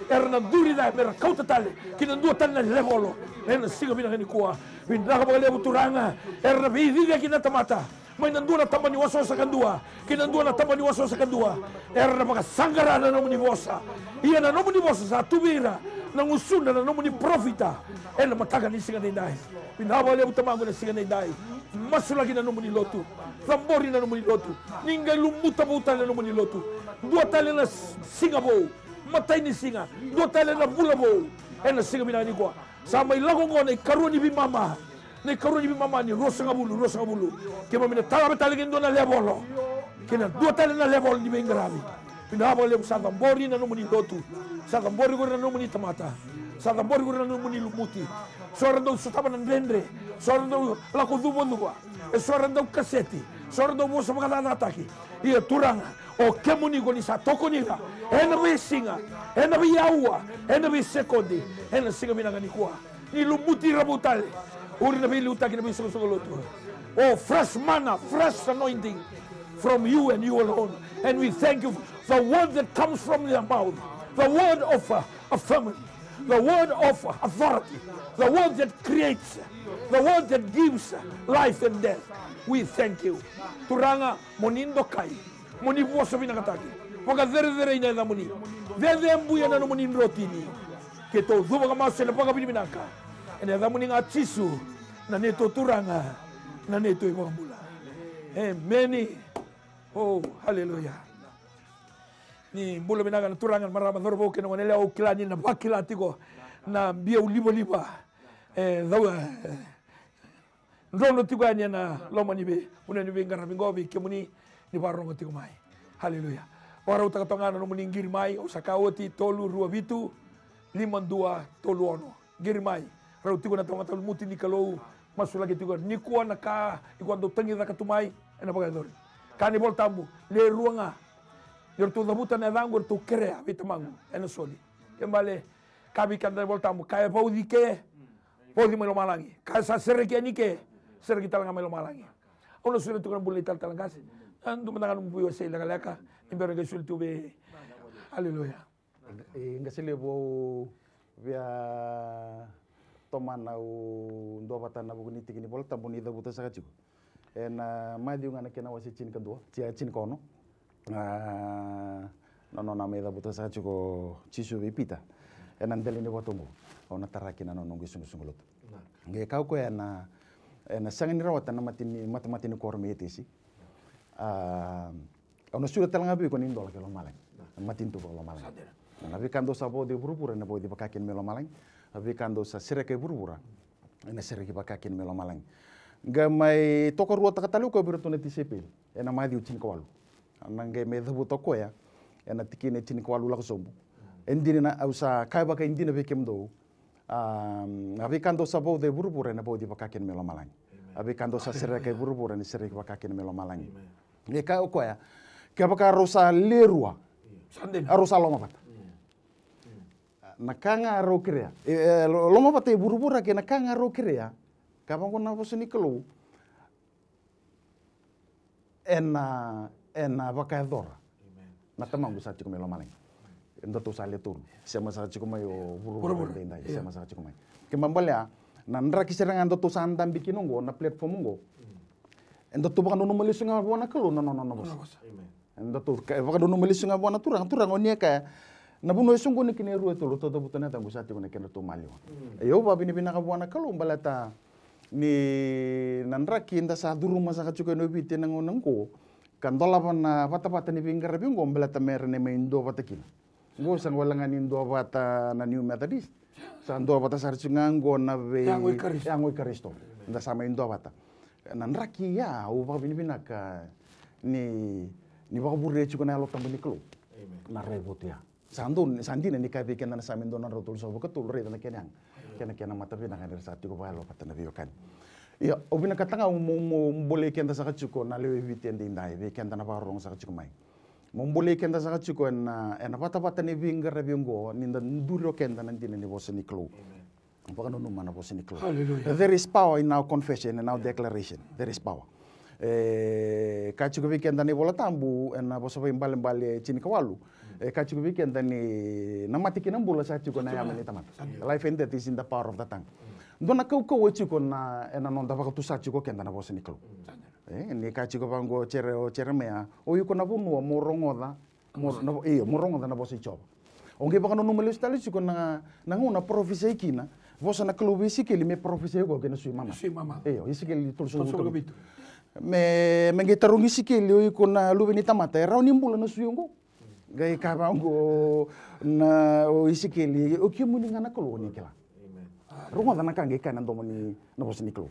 erna duri da mer kauta tale kinando tan na lebolo hena singa bina ni kuwa binda ka bagale turanga erna bidiga kinatamata may nandun na tamani waso sa kandua kinandun na tamani waso sa kandua era mga sanggara na naman ni Bosa iya na naman ni Bosa sa tubira nang usunda na naman ni Profita na matagal ni singa na inday pinawali ang tamago na singa na inday masulagi na naman ni Lotu tambori na naman ni Lotu ningay lumuta-buta na naman ni Lotu dua tali na singa bo matay ni singa dua tali na bula bo na singa binani ko sa may lagong na ikaroon ni Bimama na ikaroon ni Bimama ni Rosa Ngabulu kaya mamina talaga talagin doon na lebolo kina dua tali na level ni Bengravi pinabal yung sa tambori na naman ni Lotu sa tambori ko na naman ni Tamata sa tambori ko na naman ni Lumuti soran daw sa taban ng Bendre soran daw lakudubo-duba soran daw kaseti soran daw mo sa mga nanataki iya turanga o kemuni ko ni sa toko nila ena may singa ena may yawa ena may sekondi ena singa minangani kuha ni Lumuti rabutale uri na may lutaki na may sugusuguloto oh fresh manna fresh anointing from you and you alone. And we thank you for the word that comes from their mouth, the word of affirmity, the word of authority, the word that creates, the word that gives life and death. We thank you. Turanga monindo kai, monibuo sa binakataki. Pagka dere-dere ina na moni. Dede ambuya na moni rotini. Kito zuba ka mas na pagka binibinaka. Ina na moni nga chisu na neto turanga na neto ibang mula. Amen. Oh, haleluya. Ni bula minaga na turangan marama dorbo ke no nela o kilani na bakilati ko na bia ulibo-liba. Dawa. Ndono tiganya na loma ni be. Una ni be ngarabi ngobi ke muni ni barongo tigo mai. Haleluya. Ora utakatongana no muni ngirmai o sakawoti tolu rua bitu 52 tolu ono. Girmai. Rau tigo na tonga tolu muti ni kalau masulagi tigo ni kuwa na ka ikuando tangi da katumai ena bagadori. Kani bol tambu le ruanga yor tu dabuta na dangur tu krea bitamangu ena soli kembale kabi kan bol tambu kaya paudi ke paudi melo malangi kaya sa sereki ani ke sereki talanga melo malangi ono suli tu kan bulai talang kasi andu menangan buyo sei la leka imbero ke suli tu be haleluya ngasile bo via tomana u ndo batana bu ni tikini bol tambu ni dabuta sa kachiku ena madi ngana kena wasi chin kadua cia chin kono no na me da buta sa chuko chisu vipita ena ndele ni botongo ona taraki na no ngi sungu lot nge kau ko ena sangani rawata na matini korme etesi ona sura talanga bi ko ni ndola ke lo malang matin tu lo malang na vi kando sa bo de burubura na bo di bakakin melo malang vi kando sa sireke burubura ena sireke bakakin melo malang gamai toko rua takatalu ko biro tone tisepil ena madi ucin kawalu anange me dhabu toko ya ena tikine cin kawalu la sombu endina na ausa kai baka indina be kemdo abi kando sabo de burbura na bodi baka ken melo malang abi kando sa sere kai burbura ni sere baka ken melo malang ne ka ko ya ke baka rosa lerua sanden arosa loma pat nakanga ro krea loma pat e burbura ke nakanga ro krea kapang ko na po sinikalo ena bakadora na tamang gusa chiko melo maling endo to sale tur sama sa chiko mayo buru dendai sama sa chiko may kemambalya na ndra kisirang ando to sandam bikinongo na platform ngo endo to baka no malisunga buana kalo no bos endo to baka no malisunga buana turang onia ka na buno sungo ni kineru to to butana tangu sa chiko na keno to malio yo ba binibina ka buana kalo balata ni nandra kinda sa duru masa kacuko no biti nangonangko kandola pana pata ni pinggir bingo belata mer ne meindo patakin go sang walangan indo pata na new methodist sa ndo pata sarcungango na be yang karisto nda sama indo pata nandra ya u ba binibina ka ni ba burre cuko na lo tambani klo na rebut ya sandina ni ka bikin na sa indo na rotul so betul re na kenyang kena mata bina kan sa tiko ba lo patana biokan ya obina katanga mo boleh kenta sa kacuko na lewe vitende indai be kenta na barong sa kacuko mai Mombole kenda saka chiko ena pata ni vinga rabiongo ninda nduro kenda nanti ni bosa ni klo. Baka no mana bosa ni klo. Hallelujah. There is power in our confession and our declaration. There is power. Kachiko vikenda ni bola tambu ena bosa mbale chini kawalu. Kachiko vikenda ni namati kinambula sa chiko na yamani tamat. Life and death is in the power of the tongue. Dona kau chiko na ena nonda baka tu sa chiko kenda na bosa ni klo. Ni kachiko bango chere mea o yuko na bunua morongoda morongoda na bosa ichoba. Onge baka no numelo stali chiko na nguna profesi kina vosa na klobi sikeli me profesi go kena sui mama. Sui mama. Isikeli tulso Bitu. Me ngetarungi sikeli o yuko na lubeni tamata era nimbula na suyongo. Gai kabango na o isikeli o kimuni ngana klo ni kila. Rungoda na kange kana ndomoni na bosa ni klo.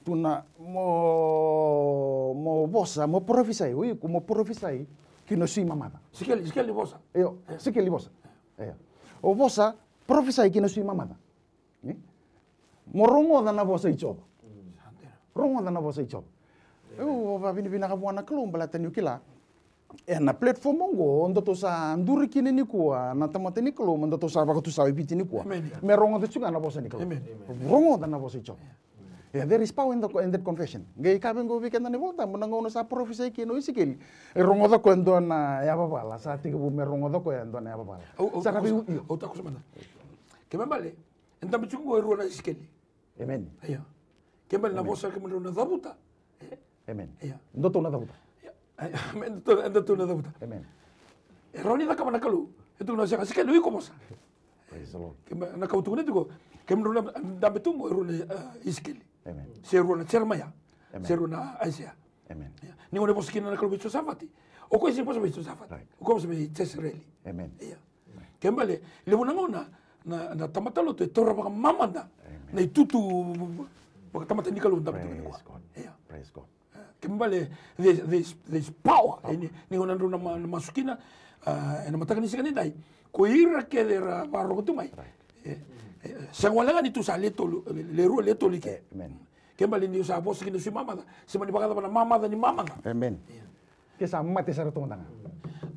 Tuna mo bosa mo profesai ui mo profesai kino sui mamata Sikeli bosa. Sikeli bosa o bosa profesai kino sui mamata mo rongoda na bosa ichoba rongoda na bosa ichoba o va vini ka buana klomba la tani kila na platform ngo ndo to sa nduri kine ni kuwa na tamate ni klomba ndo to sa ba to sa biti ni kuwa me rongoda chuga na bosa ni klomba rongoda na bosa ichoba. There is power in that confession. Gay kabin go weekend na volta mo nangono sa professor kino isikeli. Rongoda ko endo na yababala sa tiga bu merongoda ko endo na yababala. Sa kabi o ta ko semana. Kemambale enta bichungo ero na isikeli. Amen. Aya. Kembali na bosa kembali na dabuta. Amen. Aya. Ndoto na dabuta. Amen. Ndoto na dabuta. Amen. Eroni na kamana kalu. Itu na siya isikeli wi komosa. Praise the Lord. Kembali na kautungan itu kembali na dambetungo ero na isikeli. Amen. Seru na Jeremiah. Seru na Isaiah. Amen. Ni ngone bosa kina na kalu bicho safati. O ko isi bosa bicho safati. O ko bosa bicho Jezreeli. Amen. Iya. Kembali le ngona na tamatalo to tora baka mamanda. Na itutu baka tamata ni kalu ndabetungo ni kwa. Iya. Praise God. Kembali there's power. Ni ngona ndo na masukina na mataka ni sikani dai. Ko ira kedera baro tumai. Sangwalangan itu sa leto like. Amen. Kembali ni sa boss kini si mama si mani bakata na mama ni mama. Amen. Kesa mate sa ratong tanga.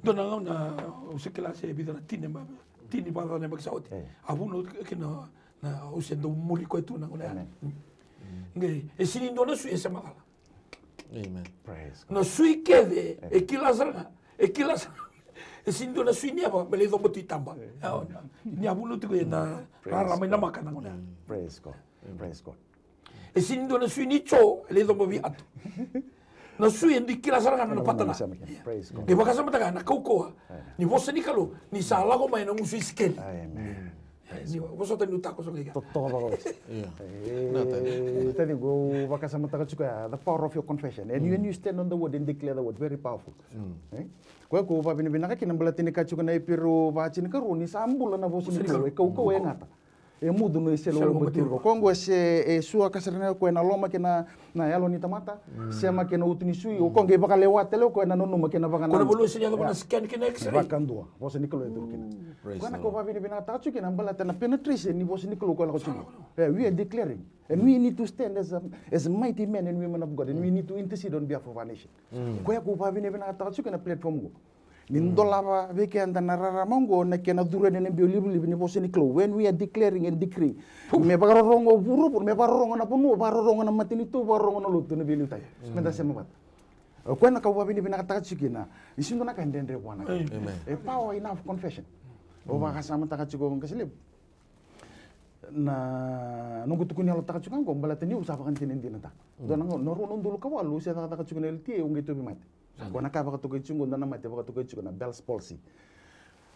Dona na usikila se bida na tini ba na magsaoti. Abuno kina na usendo muli ko itu na ngona. Ngai esini ndona su esa makala. Amen. Praise God. No sui kede ekila Sindo na sui niya ba beli do moti tamba. Ni abulo tiko na rara may namakan na ngona. Praise God. Praise God. Sindo na sui ni cho le do mobi ato. Na sui ndi kila saranga na patala. Praise God. Di baka sama taga na kauko. Ni bosa ni kalo ni sala ko may na musui skel. Amen. Ni bosa tanu tako so kaya. Totoo ba ko? Tadi go baka sama taga chuka the power of your confession and when you stand on the word and declare the word very powerful. Ko ko pa binibina ka kinambalatini ka chuka na ipiro ba chini ka roni sambula na bosa ni ko e ngata. E mudu no iselo motivo. Kongo se sua kasarna ko na loma kena na yalo ni tamata. Sema kena utuni sui o konge baka lewat tele ko na nonu makena baka na. Kono bolu sinya ko na scan kena x-ray. Baka ndua. Bosa ni ko e turkina. Ko na ko pa binibina ta chuka na balata na penetration ni bosa ni ko ko chuka. We are declaring and we need to stand as mighty men and women of God and we need to intercede on behalf of our nation. Ko ya ko pa binibina ta chuka na platform go. Nindolava weekend na raramongo na kena dure ne biolibu ni boseni klo when we are declaring and decree me bagarongo buru me barongo na punu barongo na matini tu barongo na lutu ne biolu tai menda sema bat ko na ka wabini bina kata chikina isindo na kan dendre wana e power enough confession o ba kasama taka chiko ngasile na nungu tukuni alo taka chukango mbalateni usapa kan tinindi na ta dona no rono ndulu kawalu se taka chukune ltie ungi to bimate kona ka baka tukai chungo ndana mate baka tukai chungo na Bell's palsy.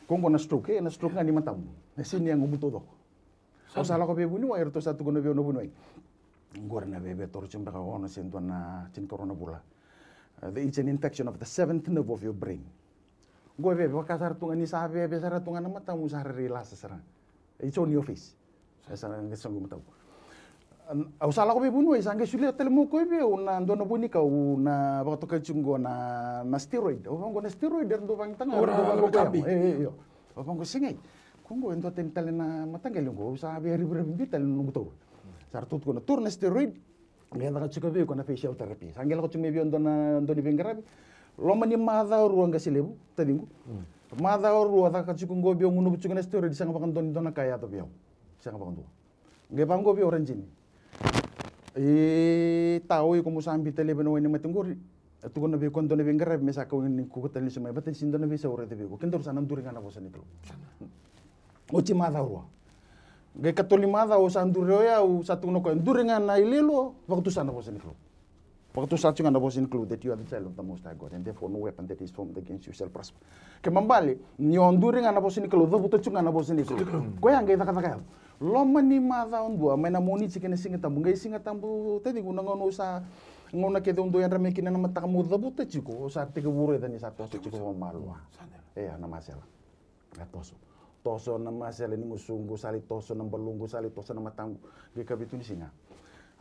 Kongo na stroke na stroke nga ni matam. Na sini yang umuto do. O sala ko be buni wa erto sa tukono be no bunoi. Ngor na be tor chumba ka ono sento na chin corona bula. It's an infection of the seventh nerve of your brain. Go be baka sar tunga ni sa be sar tunga na matam sa rela sa sara. It's on your face. Sa sara ngesongo matam. Usala ko be bunu isange sule telemu ko be una ndono bunika una baka to chungo na steroid o bango na steroid ndo bang tanga ndo bango yo o bango singai kongo ndo tental na matangel ngo usa be ribre bital nungu to sar tut ko na turna steroid ngenda ka chuka be ko na facial therapy sangel ko chume be ndo na ndo ni bengarabi Lo mani mada rua nga silebu tadingu. Mada rua ta kachiku ngobio ngunu buchunga na story disanga pakantoni dona kaya to biao. Disanga pakantua. Nge pango bio ranjini. Tao i kumusambi tele beno ni matengori. Tu kona be konto ne bengara me saka ni ku kotani sema batin sindo na bisa ore tebe ko. Kentor sanan duringa na bosan iklo. Ochi mada rua. Nge katoli mada o sanduro ya o satu no ko duringa na ilelo waktu sana bosan iklo. Waktu saat juga anda bos include that you are the child of the Most High God and therefore no weapon that is formed against you shall prosper. Kemambali, ni onduri anda bos include, the buto juga anda bos include. Kau yang kita katakan, lama ni mata ondua, main amoni cikene singa tambu, ngai singa tambu, tadi guna ngono usa ngona kita untuk yang ramai kina nama takamu the buto ciko, saat tiga buru dan satu ciko malua. Nama sela, toso. Toso nama sela ni musungu sali toso nama belunggu sali toso nama tambu, gika bitu ni singa.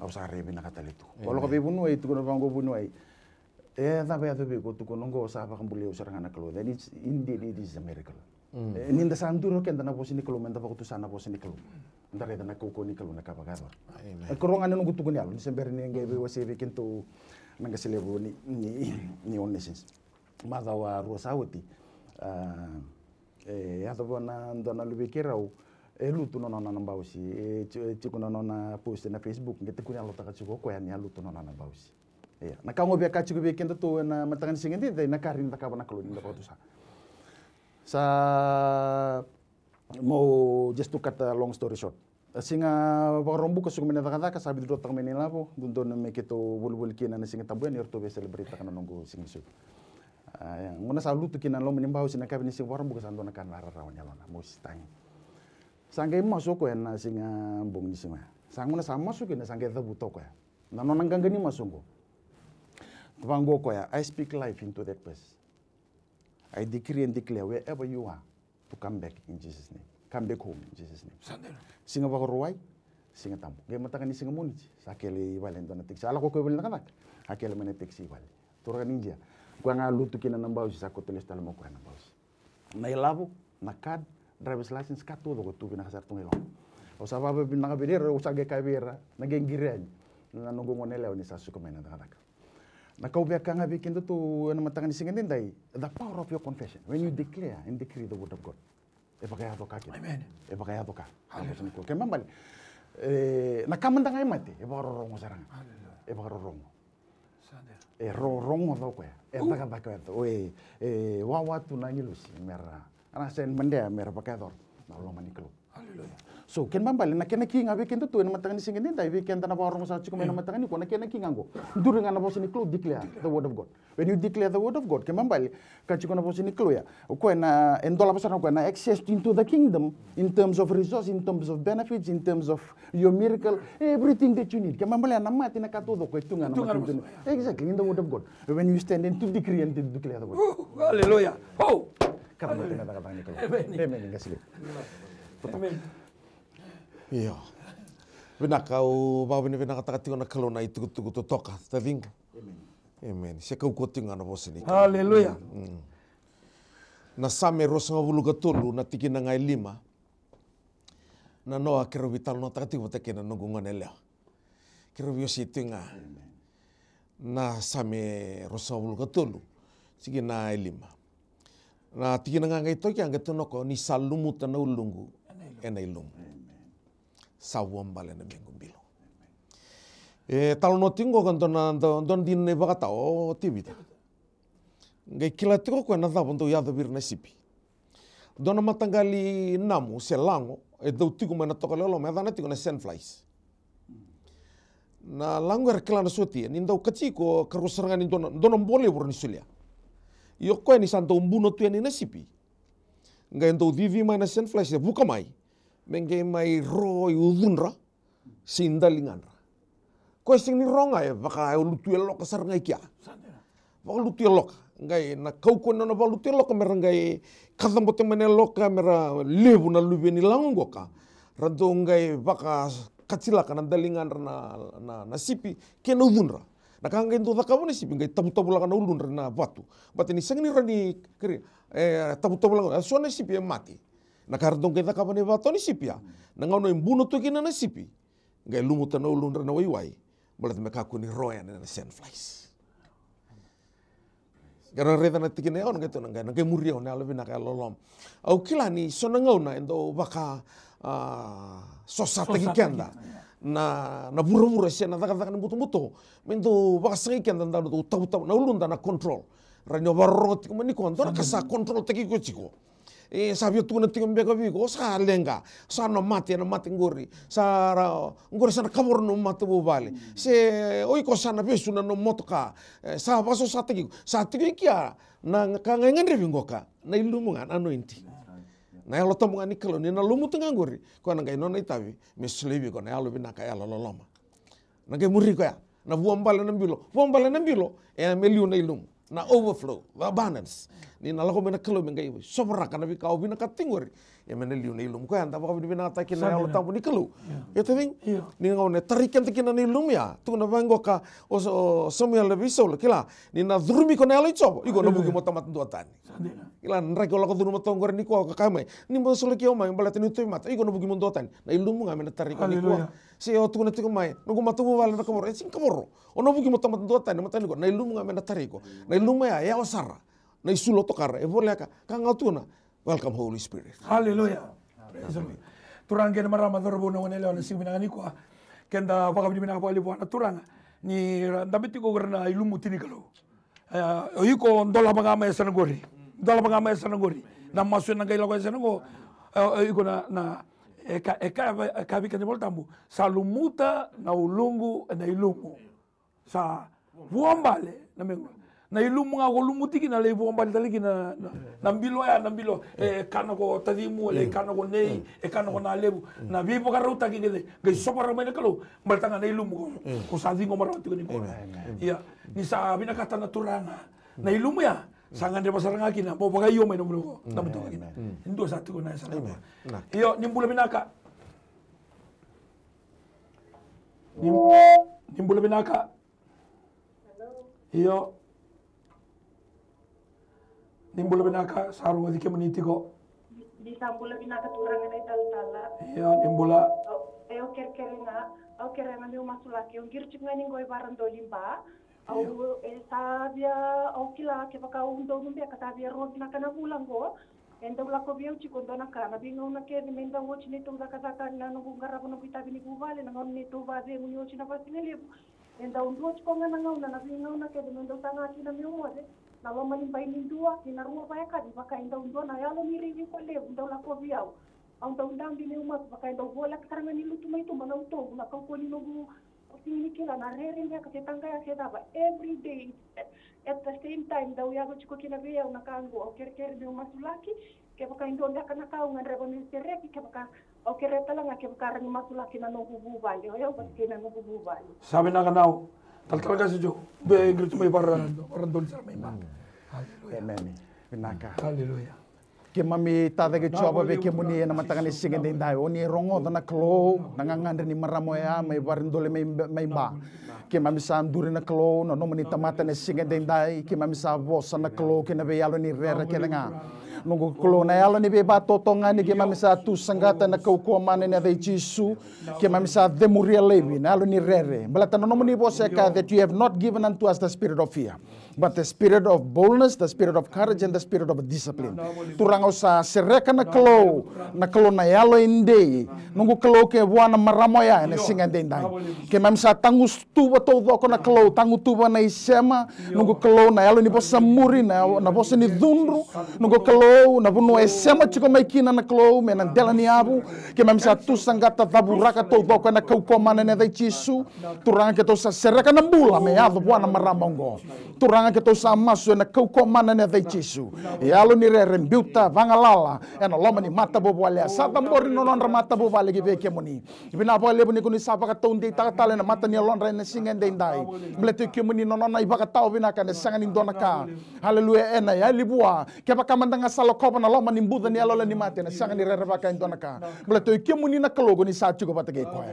Aus arebe na katalitu. Kalau kabe bunuai tu kono bango bunuai. Tapi ada bego tu kono ngo sa pa kambuli usarang anak lo. Then it's indeed it is a miracle. Ninda sanduro ken dana posini kelo menta bakutu sana posini kelo. Ndare dana koko ni kelo na kapagato. Korongan nungu tu kono Desember ni ngebe wasebe kento nanga selebo ni onesins. Madawa rosawati. Ada bona dona lubikirau. Lutu nona bausi, ciku nona post na Facebook, kita kunya lo taka ciku ko ya lutu nona bausi. Iya, na kango be ka ciku be kento to na matangan singende dai na karin taka bana kalo ninda ko sa mo just to cut a long story short. Singa rombu ko sugmena taka sabi do taka menila po dundo na me kito bulbul kina na singa tabuan yorto be celebrate kana nongo singisu. Yang muna sa lutu kina lo menimbau sina kabini sing rombu ko sando na kan rawan ya lona mo stang. Sangge masuk ko na singa bong ni singa. Sang muna sa masuk na sangge the buto ko ya. Nanonang gangani masuk ko. Tuanggo ko ya, I speak life into that place. I decree and declare wherever you are to come back in Jesus name. Come back home in Jesus name. Singa ba ruwai, singa tambo. Ge matakan ni singa muni. Sakele walen dona tiksi. Ala ko ko bel nakanak. Akele mene tiksi wal. Turga ninja. Ko nga lutu kina nambau si sako teles talamo ko nambau. Na ilabo, nakad driver's license katu do tu bina kasar tungelo. O sa baba bina kabira o sa ge kabira nagenggiran na nungo ngonele ni sa suko mena dadak. Na kau be kanga be kendo tu na matangan singin dai the power of your confession when you declare and decree the word of God. E pakai ato ka. Amen. E pakai ato ka. Haleluya. Ke mambal. Na kamandang ay mate e pakai rongo sarang. E pakai rongo. E rongo do ko ya. E taka to. Wawa tu na ngilusi mera. Ana sen mendea mera pakador na lo maniklo. Haleluya. So ken mambali na ken kinga be ken tu na matangan singin dai be ken tana parong sa chiku na matangan ko na ken kinga go. During na posini klo declare the word of God. When you declare the word of God ken mambali ka chiku na posini klo ya. Ko na endola pasana ko na access into the kingdom in terms of resource, in terms of benefits, in terms of your miracle, everything that you need. Ken mambali na mati na katudo ko itu na matangan. Exactly in the word of God. When you stand and to decree and to declare the word. Hallelujah. Oh. Karena kata-kata ini kalau. Amen. Kasih. Amen. Iya. Bina kau bawa bina kata kata na kalau na itu tu toka tading. Amen. Saya kau kutingan na bos ini. Haleluya. Na same rosanga bulu gatulu na tiki na ngai lima. Na noa kero vital no takati bote kena nungungan elia. Kero biosi tinga. Na same rosanga bulu gatulu. Sige na lima. Na tiki na ngai toki ang gato noko ni salumu ta na ulungu ena ilum. Sawam bale na bengumbilo. Talo no tingo kan don din ne bagata o tibita. Ngai kila tiko ko na da bondo ya da bir na sipi. Dona matangali namu selango e do tiko mana toka lolo me da na tiko na sandflies. Na langar kila na soti ni ndau kachiko karusarangan ni dona mbole bor ni sulia. Yo ko ni santo umbuno tu ni na sipi. Ngai ndau vivi mai na sandflies buka mai. Mengge mai roi udunra sindalinganra. Ko sing ni ronga e baka lutu elok kasar ngai kia. Baka lutu elok ngai na kau ko na ba lutu elok mer ngai kadam bote mene elok mera lebu na lubi ni lango ka. Rado ngai baka kacila kana dalinganra na sipi ke na udunra. Na kanga into da kabone sipi ngai tabu-tabu la kana udunra na batu. Bateni sing ni rani kiri tabu-tabu la so na sipi mati. Na kardong kita kabane bato ni sipi ya. Na ngono imbuno tu kina na sipi. Ngai lumuta na ulunra na waiwai. Bolat mekaku ni roya na sandflies. Kara reta na tikine on gitu nang ke murio na lebi na ka lolom. Au kila ni sonangau na endo baka sosata kenda. Na buru-buru sia na taka buto-buto. Mendo baka sengi kenda na utau-utau na ulun na control. Ranyo barrot ko mani ko na kasa control teki ko chiko. Sabio tu na tingom beka bigo sa lenga sa na mati ngori sa ngori sa na kamor no mati bubali se oi ko sa na besu na no motoka sa baso sa tegi kia na kangengan revingo ka na ilumungan ano inti na yalo tomungan ikalo ni na lumu tengah ngori ko na ngai no na itabi meslebi ko na yalo binaka yalo loloma na ngai muri ko ya na buambala na mbilo meliu na ilum na overflow abundance ni na lako mena kalo mengai sobra kana bi kau bina katingori ya mena liu na ilum ko anda baka bina takin na yalo tampu ni kalo ya teving ni ngau ne tarikan tikina ni ilum ya tu na bango ka o somia le bisol kila ni na durmi ko na yalo ichobo iko na bugi motamat duatan kila nrai ko lako durmi tonggor ni ko ka kamai ni mo sole ki o mai balat ni tu mata iko na bugi mondotan na ilum nga mena tariko ni ko si o tu na tiko mai no ko matu wala na kamoro sing kamoro ono bugi motamat duatan mata ni ko na ilum nga mena tariko na ilum ya osara na isulo tokar vole ka kangatuna welcome Holy Spirit. Hallelujah. Turang kena marama dorbo na wanele na sing binangani ko kenda baka binanga pa libo na turang ni damit ko garna ilumu tinikalo. Iko ndola bangama ya sanagori. Ndola bangama ya sanagori. Na masu na gaila ko ya sanago iko na eka bikani voltambu salumuta na ulungu na ilumu. Sa vuambale na mengo. Na ilumu nga ko lumutiki na levo ambali taliki na nambilo kana ko tadimu le kana ko nei kana ko na levu na vivo karauta ki gede ge sopara mena kalau baltanga na ilumu ko sadingo maroti ko ni ko iya ni sa bina kata na turanga na ilumu ya sangan de pasaranga kina bo baga yo mena mulo na betul kina indo satu ko na sa iyo nimbula binaka nimbula binaka iyo nimbula binaka saru ngadi kemuniti ko di sambula binaka turang na tala iya nimbula eu kerkenga meu masulaki eu girchip ngani ngoi baran dolimba au sabia au kila ke baka undo numbia katabia rod na kana bulang go endo la ko biu chiko dona kana bingo na ke ni menda wo chini tu zakata na no ngara no pita bini buvale na ngoni tu va de munyo china pasingeli enda undo chiko ngana na bingo na ke mendo tanga china meu mo na lo malimbai ni dua kina rua pa ka di baka inda undo na yalo ni rivi ko le undo la ko biau ang undang di uma baka inda bola karanga ni lutu mai tu mana uto na ko ni nogu sini kila na rere ndia ka tanga ya sedaba every day at the same time da uya go chiko kina bia una kango o kerker de uma sulaki ke baka indo nda kana ka unga rebo ni sereki ke baka o kereta langa ke baka rang masulaki na no bubu bali o yo baskina no bubu bali sabi na kanao tal kasi jo be grito may orang dol sa may ma Amen. Binaka. Hallelujah. Ke mami tada ke coba be ke muni na matangani singen den dai oni rongo dana klo nangangandre ni maramoya mai barindole mai ba ke mami sa nduri na klo no muni tamata ne singen den dai ke mami sa vosa na klo ke na be yalo ni rera ke nga nungu klo na yalo ni be ba totonga ni ke mami sa tu sangata na kau ko mane na dai jisu ke mami sa demuria lebi na yalo ni rere balata no muni vosa ka that you have not given unto us the spirit of fear but the spirit of boldness, the spirit of courage, and the spirit of discipline. Turang usa sereka na klo na yalo inde nungu klo ke buana maramoya na singa dendai ke mamsa tangus tuba todo ko na klo tangu tuba na isema nungu klo na yalo ni bosa muri na bosa ni dunru nungu klo na bunu isema chiko mai kina na klo mena dela ni abu ke mamsa tu sangata taburaka todo ko na kau komana na dai chisu turang ke to sa sereka na bula me ado buana maramongo turang ke to sa masu na kau komana na dai chisu yalo ni rembiuta vangalala ena loma ni mata bobo ale sata mori no non mata bobo ale ge veke moni ibina bo ale boni kuni sapa ka tonde ta tale na mata ni lon na singen de ndai blete ke moni no non iba ka tau bina ka ne sangani dona ka haleluya ena ya libua ke ba kamandanga salo ko na loma ni mbuda ni alola ni mate na sangani re ba ka dona ka blete ke moni na kalogo ni sa chugo patake ko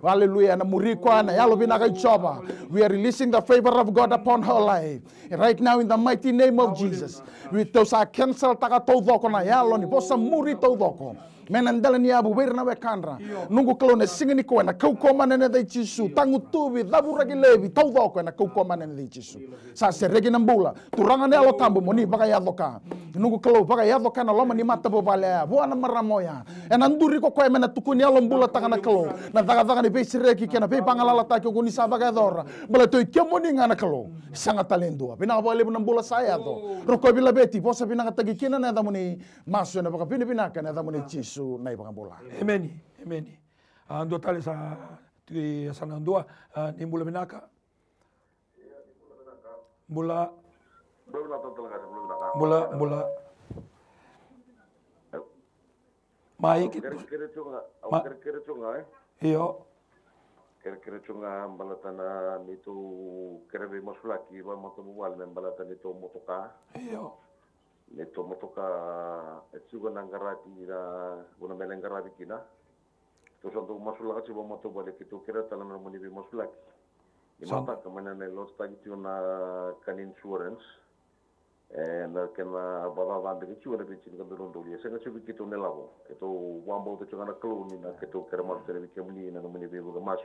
haleluya na muri kwa na yalo bina ka choba we are releasing the favor of God upon her life right now in the mighty name of Jesus we to sa cancel taka todo ko na yalo ni bosa muri todo ko menandala ni abu wer na we kanra nungu kalo na singini ko na kau ko manene dai Jisu tangu tubi dabu ragi lebi tau do ko na kau ko manene dai Jisu sa se regi nambula turanga ne alo tambo moni baka ya doka nungu kalo baka ya doka na loma ni mata bo bale bo na maramoya enanduri ko ko mena tukuni alo mbula takana kalo na daga ni be sireki kena be bangalala ta ko ni sabaga dora bala to kemoni ngana kalo sangat talendo bina bo le nambula saya to roko bila beti posa bina tagi kina na damuni maso na baka bina kana damuni Jisu na ibang bola. Amen. Amen. Ando tali sa tui sana dua ni mula binaka. Mula mai gitu. Iyo. Kira-kira cunga balatana itu kira-kira masulaki ba matamuwal men balatan itu motoka. Iyo. Itu motoka juga nanggarati na guna menanggarati kina. Terus untuk masulaki ba moto balik itu kira talan moni bi masulaki. Di mata kemana ne los tagi itu na kan insurance. Na kena baba de itu na bikin kan dorong dulu. Senga cubi gitu ne labo. Itu wambo itu cunga na keluni na gitu kira mal tere kemli na moni bi buka mas.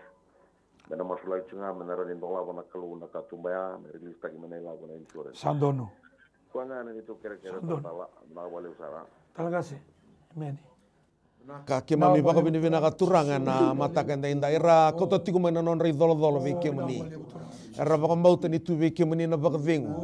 Mena masulaki cunga menaranin dola na kelu na katumbaya merilis tagi mana labo na insurance. Sandono. Kuangan itu kira-kira tala na wale usara. Talaga sih. Amen. Kaki mami baka bini-bina ka turangan na mata kenda inda era kota tiku mana non rei dolo veke mani. Era baka mbauta ni tu veke mani na baka vengu.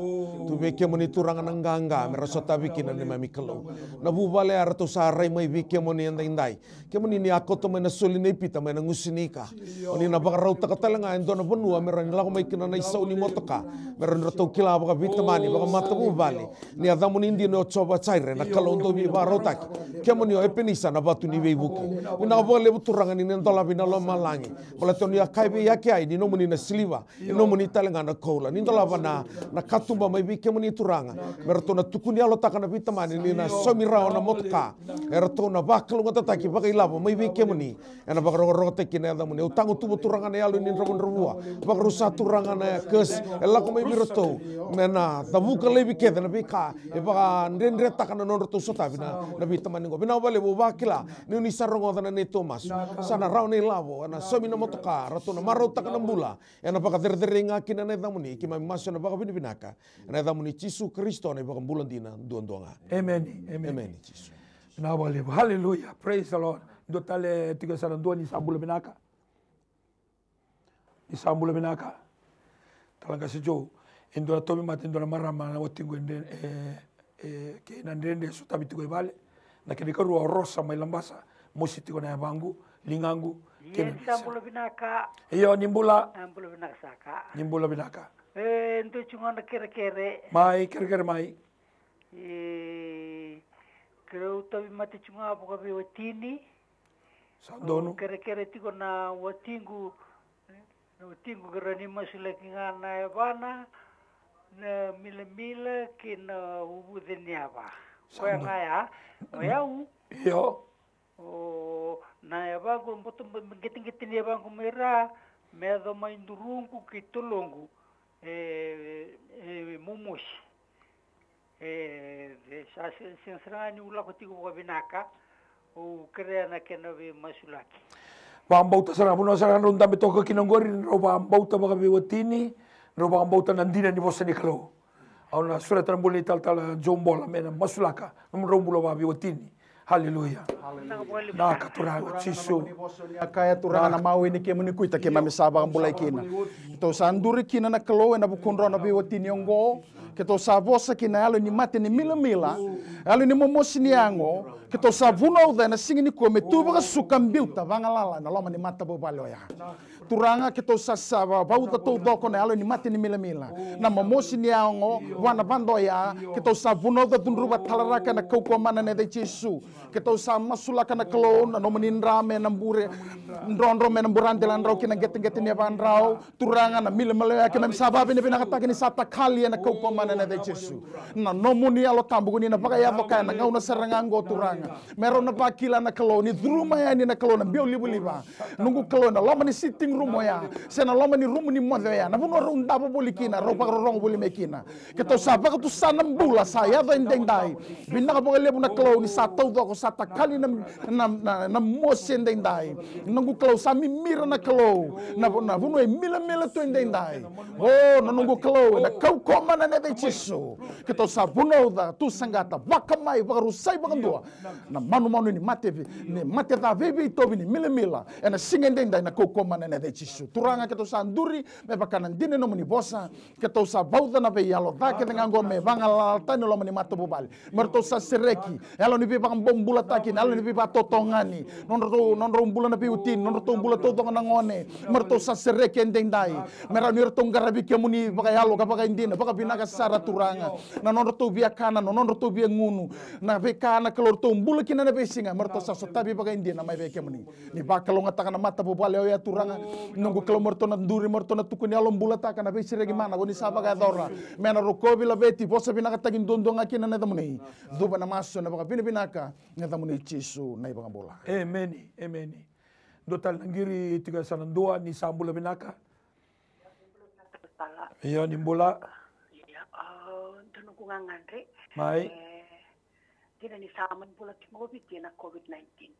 Tu veke mani turangan nanganga mera sota bikin na mami kalau. Na bubale ara to sarai mai veke mani inda indai. Ke mani ni akoto mana soli nei pita mana ngusinika. Oni na baka rauta katalanga endo na benua mera ni lago mai kina na isau ni motoka. Mera ni ratau kila baka vita mani baka mata bubale. Ni adamu ni indi no coba caire na kalau untuk bi barotaki. Ke mani o epenisa na batu ni veibuki. Ina bole buturangan ni ndola bina lo malangi. Bala toni ya kaibe yake ai ni no mani na siliva. No mani talenga na koula. Ni ndola bana na katumba mai ke mani turanga. Mera tona tukuni alo takana vita mani ni na somirao na motoka. Mera tona bakal ngata taki baka ilabo mai ke mani. Ena baka rogo teki na adamu ni utangu tubu turanga na alu ni robon rubua. Baka rusa turanga na kes elako mai biroto. Mena tabuka lebi ke na bika e baka ndendre takana non roto sota bina na vita mani go. Bina bale bo bakila ni ni sarongo na ni Thomas. Sana rao ni lavo ana somi na motoka rato na maro takana mbula. Ena baka derderinga kina na adamu ni kima maso na baka binaka. Na adamu ni Jisu Kristo na baka bulan dina duan-duanga. Amen. Amen. Amen Jisu. Na bale. Hallelujah. Praise the Lord. Ndo tale tiga sana dua ni sambula binaka. Ni sambula binaka. Talaga si Joe. Ndo na tomi mati ndo na marama na watingu ke na ndende so tabi tigo bale. Na kene karua rosa mai lambasa. Mosi tigo na bangu, lingangu. Yen sambula binaka. Iyo nimbula. Sambula binaka saka. Nimbula binaka. Ndo cunga na kere-kere. Mai kere-kere mai. Kero tabi mati cunga buka bi watini. Sandono. Kere-kere tigo na watingu. Na watingu gerani masulaki ngana ebana. Na mila-mila kina ubu deniaba. Oya ngaya. Oya u. Iyo. Na yabangu mboto giting-giting yabangu mera. Medo maindurungu kitulungu. Mumus. Sa sinserani ulako tigo buka binaka. O kere na kena bi masulaki. Bambauta sana puno sana ronda betoka kinongori ro bambauta baka biwatini ro bambauta nandina ni bosa ni kalo. Auna sura tambuli tal jombola mena masulaka nomrombulo ba biwatini. Haleluya. Na katuranga Jisu. Kaya turanga na mau ini kemuni kuita kema misaba mbulai kina. Ito sanduri kina na kalo na bukundro na biwatini ongo. Kito sabosa kina alo ni mate ni mila alo ni momosi ni ango. Kito sabuna uda na singi ni kome tu baka sukambilta bangalala na loma ni mata bobalo ya. Turanga kito sasaba bauta to doko na alo ni mate ni mila na momosi ni ango wana bando ya kito sabuna uda tunruba talaraka na koko mana ne de Jisu. Kito sama sulaka na kalo na nomenin rame na mbure ndronro me na mburande lan rau kina geting ni bandrau turanga na mila ya kina sababi ni pinakataki ni sata kali na koko mana ne de Jisu. Na nomuni alo tambugo ni na baka ya baka na ngauna sarangango meron na pakila na kalo ni druma ya ni na kalo na bio libu-liba nunggu kalo na lama ni sitting rumo ya sena loma ni rumo ni mo ya na buno ron dabo bolikina ro pa ro boli mekina keto sapa keto sanam bula saya da indeng dai binna ka bole buna klo ni satau do ko sata kali na mosen indeng dai nungu klo sami mira na klo na buno mila to indeng dai oh na nungu klo na kau koma na ne chiso keto sabuno da tu sangata wakamai bagarusai bagandua na manu ni mate ta veve to bini mila ena singende ndai na kokoma na de chisu turanga keto sanduri me bakana dine no mani bosa keto sa bauda na be yalo da ke ngango me bangala tani lo mani mato bobal merto sa sereki yalo ni be bang bombula taki yalo ni be batotongani non ro mbula na be utin non ro mbula to na ngone merto sa sereki ndai mera ni ro ngarabi ke muni baka yalo ka baka indina baka binaka sara turanga na non ro bia kana non ro bia ngunu na be kana kelor to mbula kina na be singa merto sa sotabi baka indina mai be ke muni ni bakalo ngata kana mata bobal ya turanga nunggu kelo merto na nduri merto na tukuni alom bula ta kana be siregi mana goni saba ga dora mena ro kobi la beti bosa binaka tagin dondonga kina na tamuni duba na maso na baka binaka na tamuni chisu na ibang bola amen dotal nangiri tiga sanandua ni sambula binaka iya ni bola ngangandre mai tidak ni saman pula COVID na COVID-19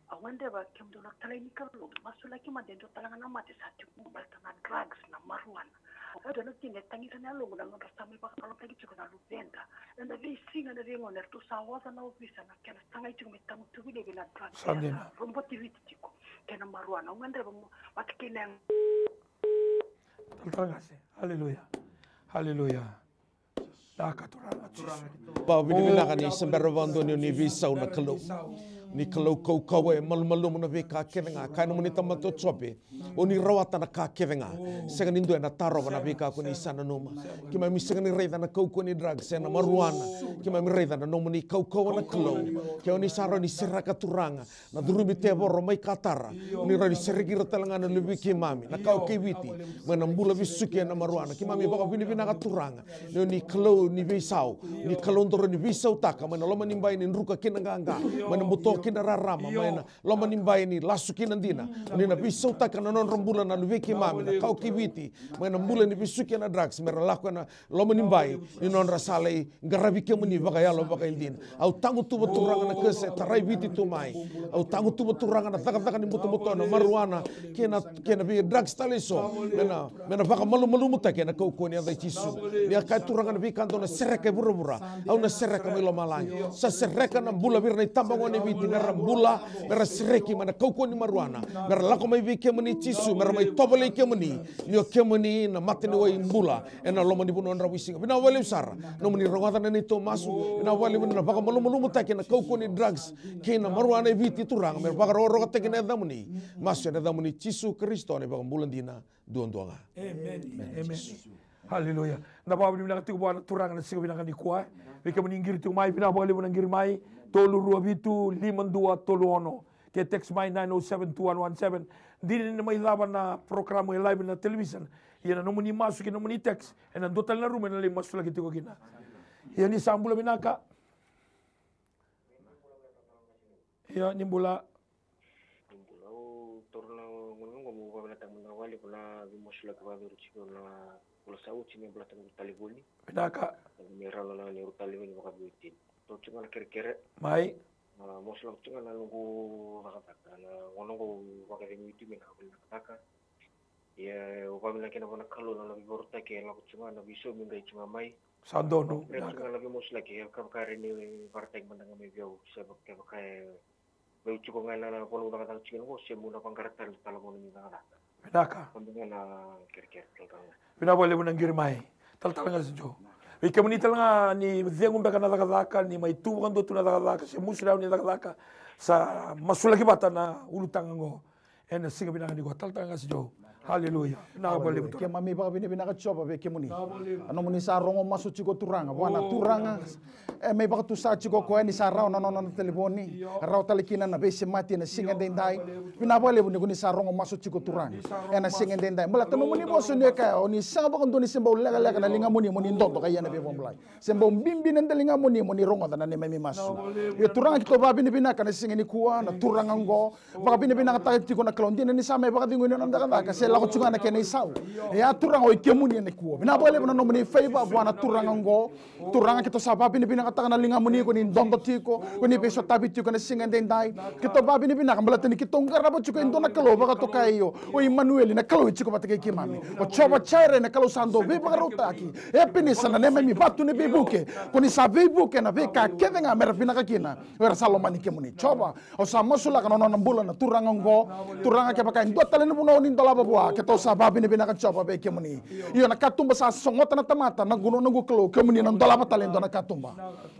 awanda ba kem do nak talay ni kalu masuk lagi mah dentro talangan amat satu mobile tangan drugs na marijuana ada nak tindak tangi sana lu nang rasa me pak kalau lagi cukup nalu benda dan dari singa dari ngoner tu sawasan na ofisa na kena tangai cuma tamu tu bile bina drugs rumput TV tiku kena marijuana awanda ba matkinen terangase haleluya Pau bini kan ni sembero bando ni visa una kalau ni kalau kau malu mana veka kevenga kaino muni tamato chope oni rawata na ka kevenga sengan indo na taro na veka ko ni sana noma kima mi sengan reida na kau ni drugs na maruana kima mi reida na nomo ni kau na kalau ke oni saro ni seraka turanga na durumi tebo romai katara ni rani serigi retalanga na lebi kimami na kau kewiti mana mbula visuke na maruana kima mi baka bini ka turanga ni kalau ni visau ni kalau ndoro ni visau taka mana loma nimbai ni nruka kinanga mana buto kina rarama mana loma nimbai ni lasuki nandina ni na visau taka na non rambula na luveki mami na kau kiviti mana mbula ni visuki na drugs mera laku na loma nimbai ni non rasale ngarabi kemuni baka yalo baka indina au tangu tu beturanga na kese tarai viti tu mai au tangu tu beturanga na taka ni muto na maruana kena bi drugs taliso mena baka malu muta kena kau ni ada chisu ni akai turanga na bi kanto na sereka bura au na sereka milo malangi sa sereka na bula bir na tambang ngone viti na rambula mera sereki mana kau ni maruana mera lako mai vi kemuni chisu mera mai tobole kemuni ni kemuni na matini wa imbula ena loma ni bunon rawisinga bina wale usara no muni rongata na ni to masu bina wale bina baka malu mutake na kau ni drugs kena maruana viti turanga mera baka ro teke na damuni masu na damuni chisu Kristo ne baka bulan dina duanga amen haleluya na bawa bina katiku bwana turanga na sigo bina kanikua wika meningir tu mai bina boleh meningir mai tolu rua bitu 52 tolu ono ke text mai 9072117 dini na mai laban na program mai live na television ia na nomoni masuk ina nomoni text ena total na rumah na le masuk lagi tiko kina ia ni sambula binaka ia ni bola torna ngunung ngomu babala tang mawali pula masuk lagi baru cikgu na pula sau cini pula tang talibuni binaka merah lala ni talibuni maka buitin to cuma kere-kere mai moslang cuma na nunggu nakataka na ngonongo wakari itu mena nakataka ya upamila kena pona kalau na lebih baru tak yang aku cuma na bisu minggai cuma mai sandono cuma lebih mos lagi ya kari ni partai mendengar mai biau sebab pakai bau cukup ngana na kono nakataka cuma ko semuna pangkaratan kalau mau ni nakataka binaka pembingan kere-kere kalau bina boleh menangir mai tal ngajo wika menita nga ni zengu mbeka na dakadaka ni mai tu kan tu na dakadaka se musra ni dakadaka sa masula ki bata na ulutanga ngo ena singa bina ni go tal ngajo Haleluya. Na bale Ke mami ba bini bina ka chopa be ke muni. Ano muni sa rongo masu chiko turanga. Wana turanga. May baka tu sa chiko ko ni sa raw no telefoni. Raw talikina na be se mati na singa dendai. Bina bale buni kuni sa rongo masu chiko turanga. Na singa dendai. Mala tano muni bo so ne ka oni sa ba kondo ni sembo lega na linga muni ndondo ka yana be bomblai. Sembo bimbi nenda linga muni rongo na ne memi masu. Ye turanga kito ba bini bina ka na singa ni kuwa na turanga ngo. Baka bini bina ka ta chiko na klondi ni sa may baka dingo ni nanda ka se la ko chunga na kene sau ya turanga o kemuni ne kuo bina bole bina no muni feiba bwana turanga ngo turanga kito sa babi ni bina kata na linga muni ko ni ndondo tiko ko ni beso tabi tiko na singa dendai kito babi ni bina kambala tani kito ngara bo chiko indona kalo baka to kayo o Emmanuel na kalo chiko batake kimami o choba chaire na kalo sando be baka rota aki e pinisa na neme mi batu ni bebuke ko ni sa bebuke na be ka kedenga mera bina kakina wer salomani kemuni choba o sa masula kana no nambula na turanga ngo turanga ke baka ndo tale ni buno ni ndola babua kito sa babi ni bina ka chopa be kemuni iyo na katumba sa songota na tamata na guno nagu kelo kemuni na ndola ba talendo na katumba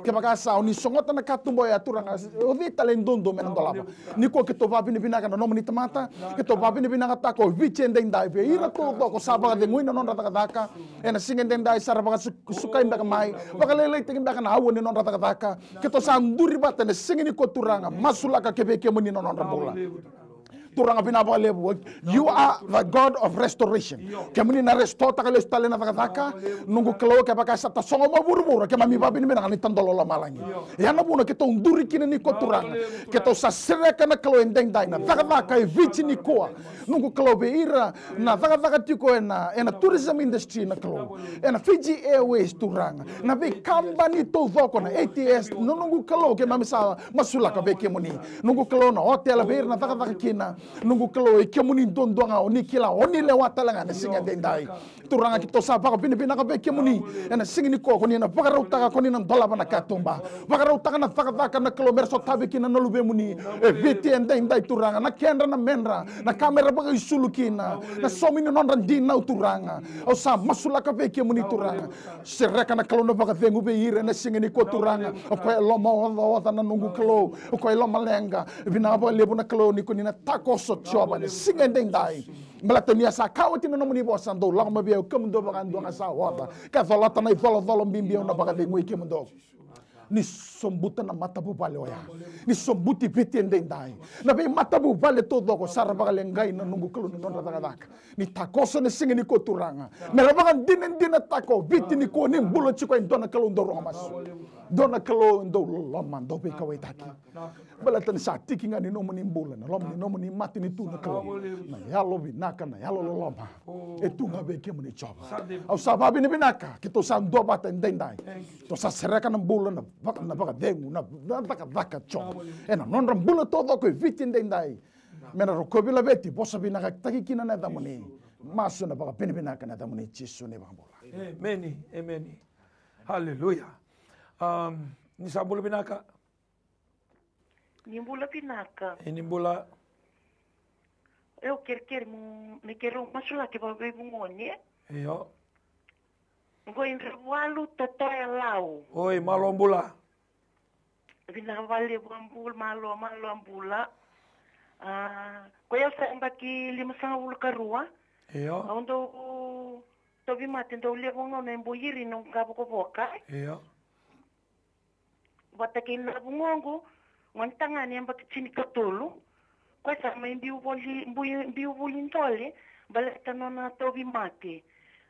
ke baka sa ni songota na katumba ya turanga o vi talendo ndo men ndola ba ni ko kito babi ni bina ka no muni tamata kito babi ni bina ka tako vichende ndai be ira to ko saba de nguina non rata daka ena singen ndai sara baka sukai ndaka mai baka lele tingin baka na awoni non rata daka kito sa nduri batene singini ko turanga masulaka ke be kemuni non rambola turanga bina ba lebu you are the God of restoration kemuni na restore takale stale na takataka nungu kelo ke baka sa tasongo maburu ke mami babi ni bina ni tandolo la malangi ya na buna ke to nduri kini ni ko turanga ke to sa sereka na kelo endeng dai na takataka e vichi ni koa nungu kelo be ira na takataka tiko ena tourism industry na kelo ena Fiji Airways turanga na be company to voko na ATS nungu kelo ke mami sa masula ka be kemuni nungu kelo na hotel be na takataka kina nungu kelo e kemuni ndondonga oni kila oni lewata langa na singa dendai turanga kito sa baka bini bina ka be kemuni ena singi ni ko ni na baka rauta ka ni na dola bana katumba baka rauta na taka na kelo merso tabe kina na lube muni e viti endai turanga na kendra na menra na kamera baka isulu kina na somini non randi na turanga o sa masula ka be kemuni turanga sereka na kelo na baka vengu be ire na singi ni ko turanga o ko lomo na nungu kelo o ko loma lenga bina ba lebu na kelo ni ko ni na tako so choba ni singa dendai melatonia sa kawati no muni bo sando la ma be kam do ba ndo sa wata ka zolata na volo mbimbi na baka de ngui kemdo ni sombuta na mata bu vale oya ni sombuti petende ndai na be mata bu vale todo ko sar baka lengai na nungu kelo non rata ni takoso ni singa ni ko turanga mera baka dinen tako biti ni ko ni bulo chiko ndona kelo ndoro mas dona kelo ndo loma ndo be kawai taki balatan sa tiki ngani no muni mbula na lom ni no muni mati ni tu na kelo na yalo binaka na yalo loma etu ngabe ke muni choba au sababi ni binaka kito sa ndo bata ndendai to sa sereka na mbula na baka dengu na baka choba ena non rambula todo ko viti ndendai mena rokobila beti bosa binaka taki kina na damuni maso na baka binaka na damuni chisu ne bambula amen haleluya ni sabula binaka Nimbula pinaka. Nimbula. Eu quero me quero masula que vai ver mungoni. Iyo. Ngo inrewalu tatoya lau. Oi, malombula. Vina vale bambul malo ambula. Ko ya sa mbaki 500 karua. Iyo. Ondo tobi mate ndo le bongo na mboyiri no ngabo ko boka. Iyo. Batakin na bungongo. Ngantangani amba kitini katulu kwa sama mbiu voli ntole baleta nona tobi mate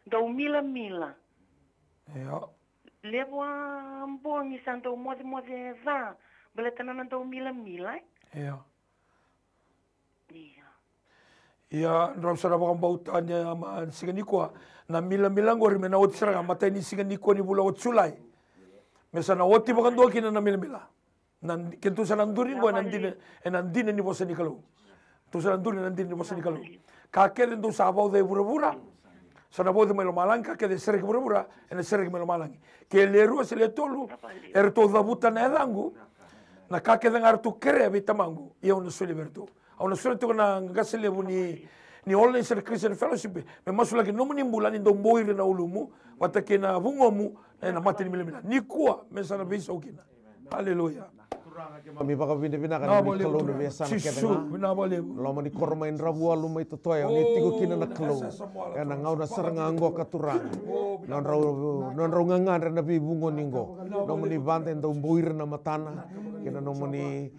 do mila Iyo. lewa mbongi santo mode va baleta nona do mila Iyo. iya Ia ram sara baka bautanya ama singanikwa na mila ngori mena otsara mata ni singanikwa ni bula otsulai mesana oti baka ndo kina na mila nan kentu sa nanduri ngo nandine ni bosa ni kalau tu sa nanduri nandine ni bosa ni kalau kakek itu sabau de bura sana bau de melo malang kakek de serek bura ena serek melo malang ke leru se le tolu to da buta na dangu na kakek de ngartu kere bitamangu ia ono suli bertu ono suli tu na ngasele buni ni All Nation Christian Fellowship me masula ke no muni mbulani ndo mboire na ulumu watakena bungomu na mati ni mila ni kuwa mesana bisa ukina haleluya Mami baka bina-bina kan Na ni boleh kalau turang. ni biasa na Sisu, kena. na boleh. Lama ni kormain rabua lu mai totoy ni tigo kina na kalau. Ya na ngau na saranga anggo katurang. Non rau ngangan na bi bungo ningo. No mani bante ndo buir na matana. Kena no mani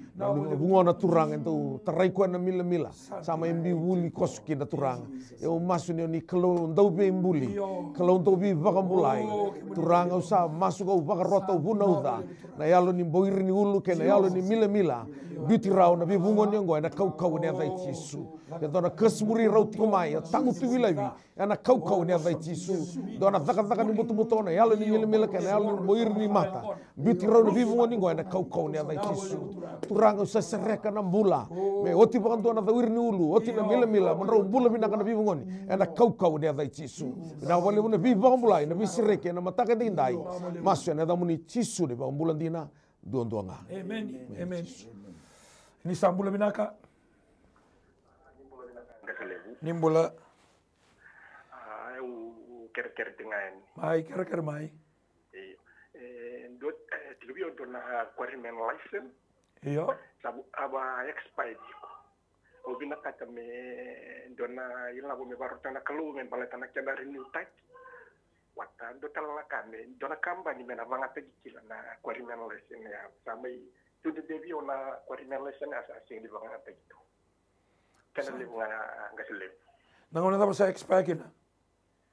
bungo na turang ndo tarai ko na mila sama imbi wuli koski na turang. E o masu ni kalau ndo be imbuli. Kalau ndo bi baka mulai. Turang usa masuk au baka roto buna uda. Na yalo ni buir ni ulu kena yalo ni mila. Beauty rau na bi bungo ni ngo na kau ni atai tisu. Kena na kesmuri rau tiko mai tangu tu wilawi. Na kau ni atai tisu. Dona taka ni mutu na yalo ni mila kena yalo ni buir ni mata. Beauty rau na bi bungo ni ngo na kau ni atai tisu. Turang usa sereka na bula. Me oti baka dona tawir ni ulu. Oti na mila menrau bula bina kana bi bungo ni. Na kau ni atai tisu. Na wale una bi baka mulai na bi sereke na mataka dindai. Masu na muni tisu de baka bulan dina duang-duanga. Amen. Amen. Ini sambula binaka. Nimbula. Kira-kira dengan. Mai kira-kira mai. Dot tilibio dona quarryman license. Iyo. Sabu aba expired. Obina kata me dona ilang abo me baru tana kalu men bala tana kena renew type. Wata do talala kame dona kamba ni mena banga tegikila na quarryman license ya samai tu de devio na quarryman license asa asing di banga tegitu. Kana le bunga ngasile. Nangona tapa sa expire kina.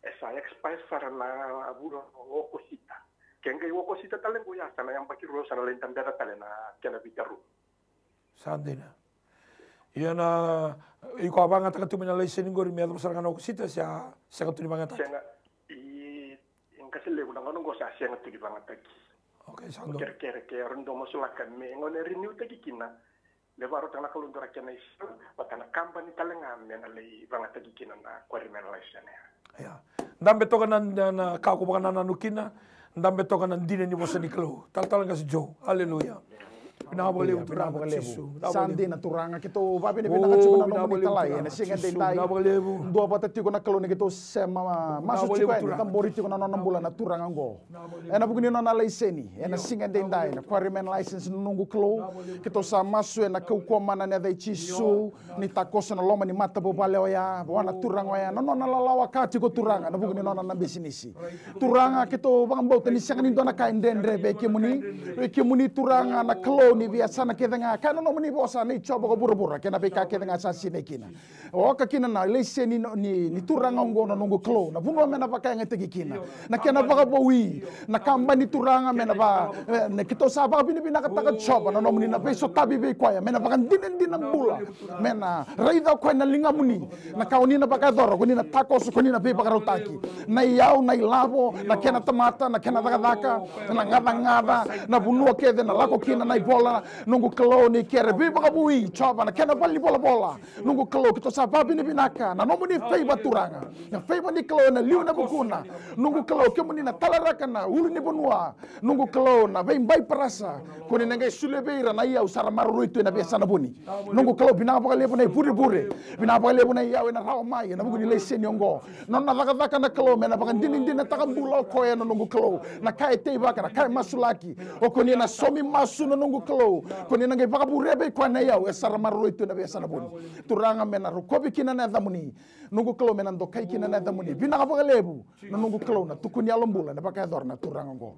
Esa expire para na aburo okosita. Kenga okosita talen buya sana yang pakiru sana lentan data talen na kena bitaru. Sandina. Iya na iko abanga taka tu mena license ngori mi atapa sarangana okosita sia tu ni banga ta. Kasile udah ngono go sa siang tu di banget lagi. Oke, sando. Kira-kira rondo masulakan me ngone renew tagi kina. Le baru tana kalau ndora kena isu, patana company talengam men ale banget lagi kina na quarryman license ya. Ya. Ndambe toka na kako baka na nukina, ndambe toka na ndine ni bosa ni klo. Tal ngas jo. Haleluya. Pinabole uturang tisu. Sandi na turanga kito babi ni pinakachuma na nomo ni talay. Na singa day tay. Dua bata tiko na kalone kito sema masu chiko ni tambori tiko na nonambula na turanga ngo. Ena bugni na license. Ena singa day tay na quarryman license nungu klo. Kito sa masu ena kukoma na day chisu ni takosa na loma ni mata bobale oya. Wana turanga oya. No na lalawa ka tiko turanga na bugni na business. Turanga kito bang bauta ni singa ni dona ka ndendre be kemuni turanga na klo ni biasa na kita nga kana no mani bosa ni coba ko buru-buru kena be ka kita nga sa sine kina o ka kina na lese ni turanga ngo no ngo klo na bungo mena pa kaya ngete kina na kena ba bawi na kamba ni turanga mena ba na kito sa ba binibina ka taka coba na no mani na be so tabi be kwaya mena ba kan dinen bula mena raida ko na linga muni na kauni na ba ka doro ko ni na takos ko ni na be ba ka rotaki na yau na ilabo na kena tamata na kena daka na ngada na bunua kede na lako kina na bola nunggu kelo ni kere bi baka bui coba na kena bali bola nunggu kelo kita sababi ni binaka na nomu ni feiba turanga na feiba ni kelo na liu na bukuna nunggu kelo kemu ni na talaraka na ulu ni bonua nunggu kelo na bei perasa kuni nenge sulebeira na iya usara maru itu na biasa na buni nunggu kelo binaka baka lebu na bure binaka baka lebu na iya na rawa mai na bukuni lesen yongo non na daka na kelo mena baka dinin na takambula ko ya na nunggu kelo na kai teiba na kai masulaki o kuni na somi masu na nunggu kelo kuni nangai baka burebe kwa na yau esara maru itu na biasa na buni turanga mena rukobi kina na damuni nunggu kelo mena ndokai kina na damuni binaka baka lebu na nunggu kelo na tukuni alombula na baka dor na turanga ngo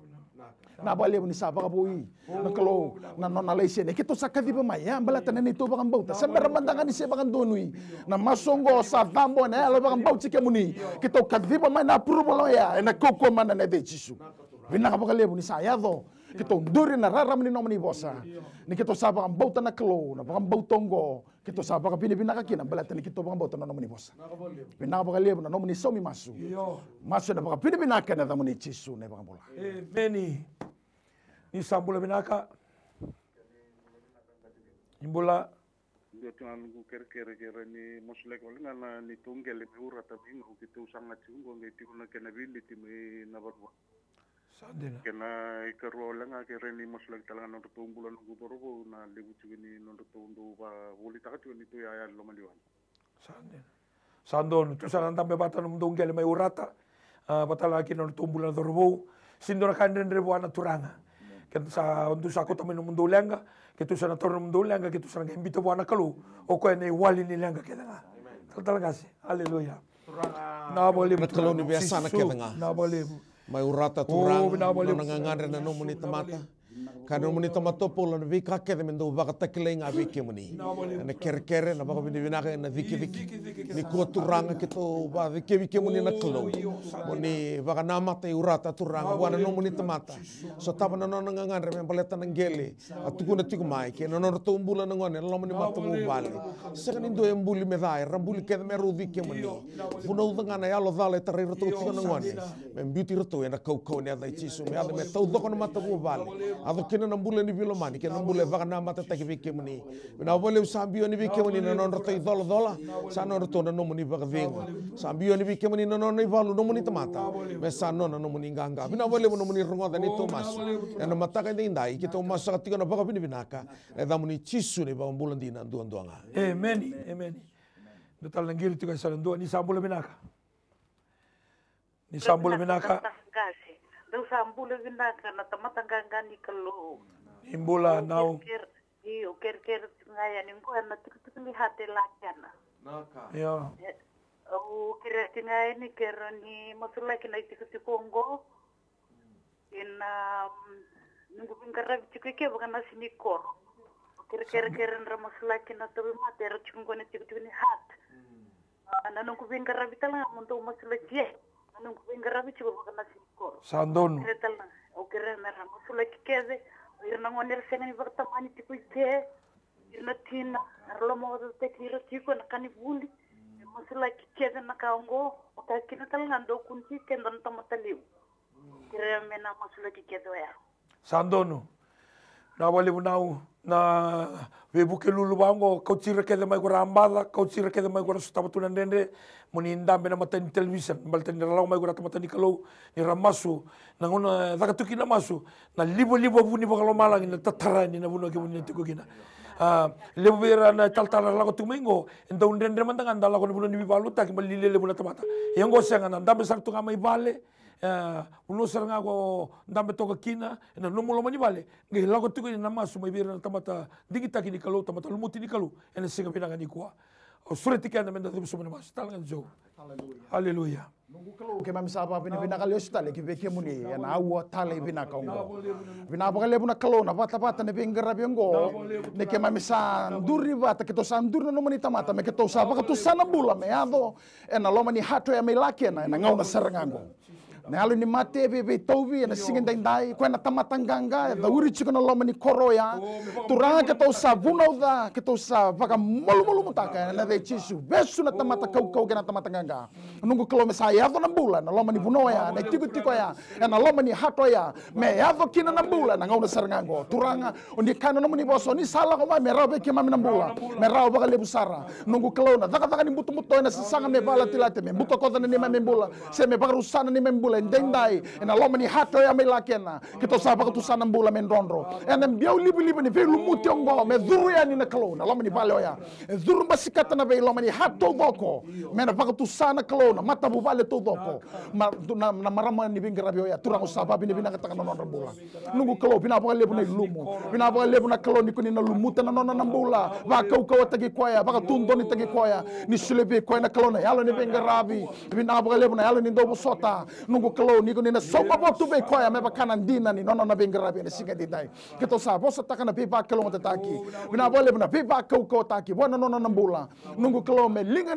na bale ni sa baka bui na kelo na nona lese ne kito sakadi ba maya balata na nito baka bauta sembara mandangan ni se baka donui na masongo sa dambo na ala baka bauti ke muni kito kadiba mai na purubolo ya na koko mana na de jisu binaka baka lebu ni sa ya do kito nduri na raram ni nomani bosa ni kito sa baka bauta na kelo na baka bautongo kito sa baka binibina kakina balata ni kito baka bauta na nomani bosa binaka baka lebu na nomani somi masu na baka binibina kana da muni jisu ne baka bola Beni. Ni sambula binaka. Imbula. Dia tungan ku kere ni moslek wala na ni tunggel me ura tabi ngu kitu sangat chungo ngai ti kuna kena ability me na barwa. Sandina. Kena ikaro la nga kere ni moslek talangan no tumbulan ngu borobo na lebu ni no tundu ba wuli takat ni tu ya lo maliwan. Sandina. Sandon tu sanan tambe batan tunggel me urata. Patala kino tumbulan dorbo. Sindora kandren rebuana turanga. Kita sa untuk saku tamen mundulenga Kitu sana torno mdole anga kitu sana imbito wana kalu. O ko ne wali ni langa kita nga. Talaga si. Haleluya. Na boleh Kalau ni biasa na kita nga. Na boleh. Mai urata turang nangangan na no muni tamata. Kana muni tamata pola na vika ke de mendo baka takile nga vike muni. Na kere na baka bini vinaka na viki ni ko turanga kito ba vike muni na klo. Muni baka namata urata turanga wana no muni tamata. So tapa na no nangangan re paleta ng gele. Atuko na tiku mai ke no no tumbula na ngone lo muni mata mo bale. Sekan indo embuli medai rambuli ke me ru vike muni. Vuna udanga na yalo dale tare roto tiku na ngone. Men beauty roto na kau ne ada chisu me ada me tau doko na mata mo bale. Ado kena nambula ni vilomani ke nambula baka na mata taki vike muni. Na vole sambio ni vike muni na no roto idolo dola. Sa no roto na no muni baka vengo. Sambio ni vike muni no no ivalu no muni tamata. Me sa no no muni nganga. Bina vole no muni rongoda ni Tomas. Ya na mata ka indai ke Tomas sa tika na baka bini binaka. E da muni chisu ni baka bulan dina duanga. Amen. Amen. Dotal nangiri tu sa ndua ni sambula binaka. Ni sambula binaka. Dau sambula binaka na tamatanganga ni kalu. Imbula nau. Iyo ker ngaya ni ko na tik ni hate lakana. Naka. Ya. O kira ngaya ni ker ni masula kina tik Kongo. Nunggu bingkara bicu ke bukan nasi nikor. Ker ndra masula kina tabi mate rachungo ni tik ni hat. Ana nunggu bingkara bitala munto masula kie. Nung bingkara bicu bukan nasi nikor. Sandon. Retala o kere mera masula kikeze. Irna ngoner senga ni bakta mani tiku ike. Irna tina arlo mo do te kira tiku na kani buli. Masula kikeze na kaongo. Ota kina talanga do kunci kendon tamataliu. Kere mena masula kikeze ya. Sandono. Na wale bunau na webuke lulu bango kau tira kede mai gora ambala kau tira kede mai gora sutabatu nende muni ndambe na mata ni television balta ni ralau mai gora tamata ni kalau ni ramasu na ngona zakatuki na masu na libo buni bakalo malang na tatara ni na buno ke buni tiku gina lebo bera na taltara lago tumengo enda undende mandangan dala ko buno ni baluta ki malile le buna tamata yango senga na ndambe saktu kama ibale uno seranga ko ndambe toka kina na nomulo mani bale ngi lago tuku ni namasu mai bera na tamata digita kini kalau tamata lumuti ni kalau ena singa pinanga ni kuwa o sureti kana menda tu sumana mas talangan jo haleluya nungu kalau ke mami sapa pini bina kali ostale ke beke muni na awa tale bina kaungo bina bakale buna kalau na bata ne bengera bengo ne ke mami sanduri bata ke to sanduri no mani tamata me ke to sapa ke to sana bula me ado ena lo mani hato ya me lakena na ngau na serangango na alu ni mate be tovi na singin dai ko na tamatanganga da uri chiko na lo mani koroya turanga ke to sa vuna uda ke to sa baka molu mutaka na de chisu besu na tamata kau ke na tamatanganga nungu kilo me saya do na bula na lo mani vunoya na tiku ya na lo mani hato ya me ado kina na bula na ngau na serangango turanga undi kana no mani boso ni sala ko ma me rabe ke ma na bula me rabe baka le busara nungu kilo na daka ni butu na sanga me bala tilate me buto ko na ni me bula se me baka rusana ni me dendai ena lo mani hato ya me lakena kito saba tu sana mbula men rondro ena biau libi ni ve lumuti ongo me zuru ya ni na kalona lo mani balo ya zuru basikata na ve lo mani hato doko me na baka tu sana kalona mata bu bale to doko na marama ni bingra bio ya turang saba bini bina kata kana non mbula nungu kalo bina baka lebu na lumu bina baka lebu na kaloni kuni na lumuta na nona na mbula ba kau tagi kwaya baka tundo ni tagi kwaya ni sulebe kwaya na kalona yalo ni bingra bi bina baka lebu na yalo ni dobo sota kalo ni kunina sopa botu be koya me bakana dina ni nono na bengara be singa didai kito sa bosa takana be ba kalo tataki bina bole bina be ba kau taki bona nono na mbula nungu kalo me linga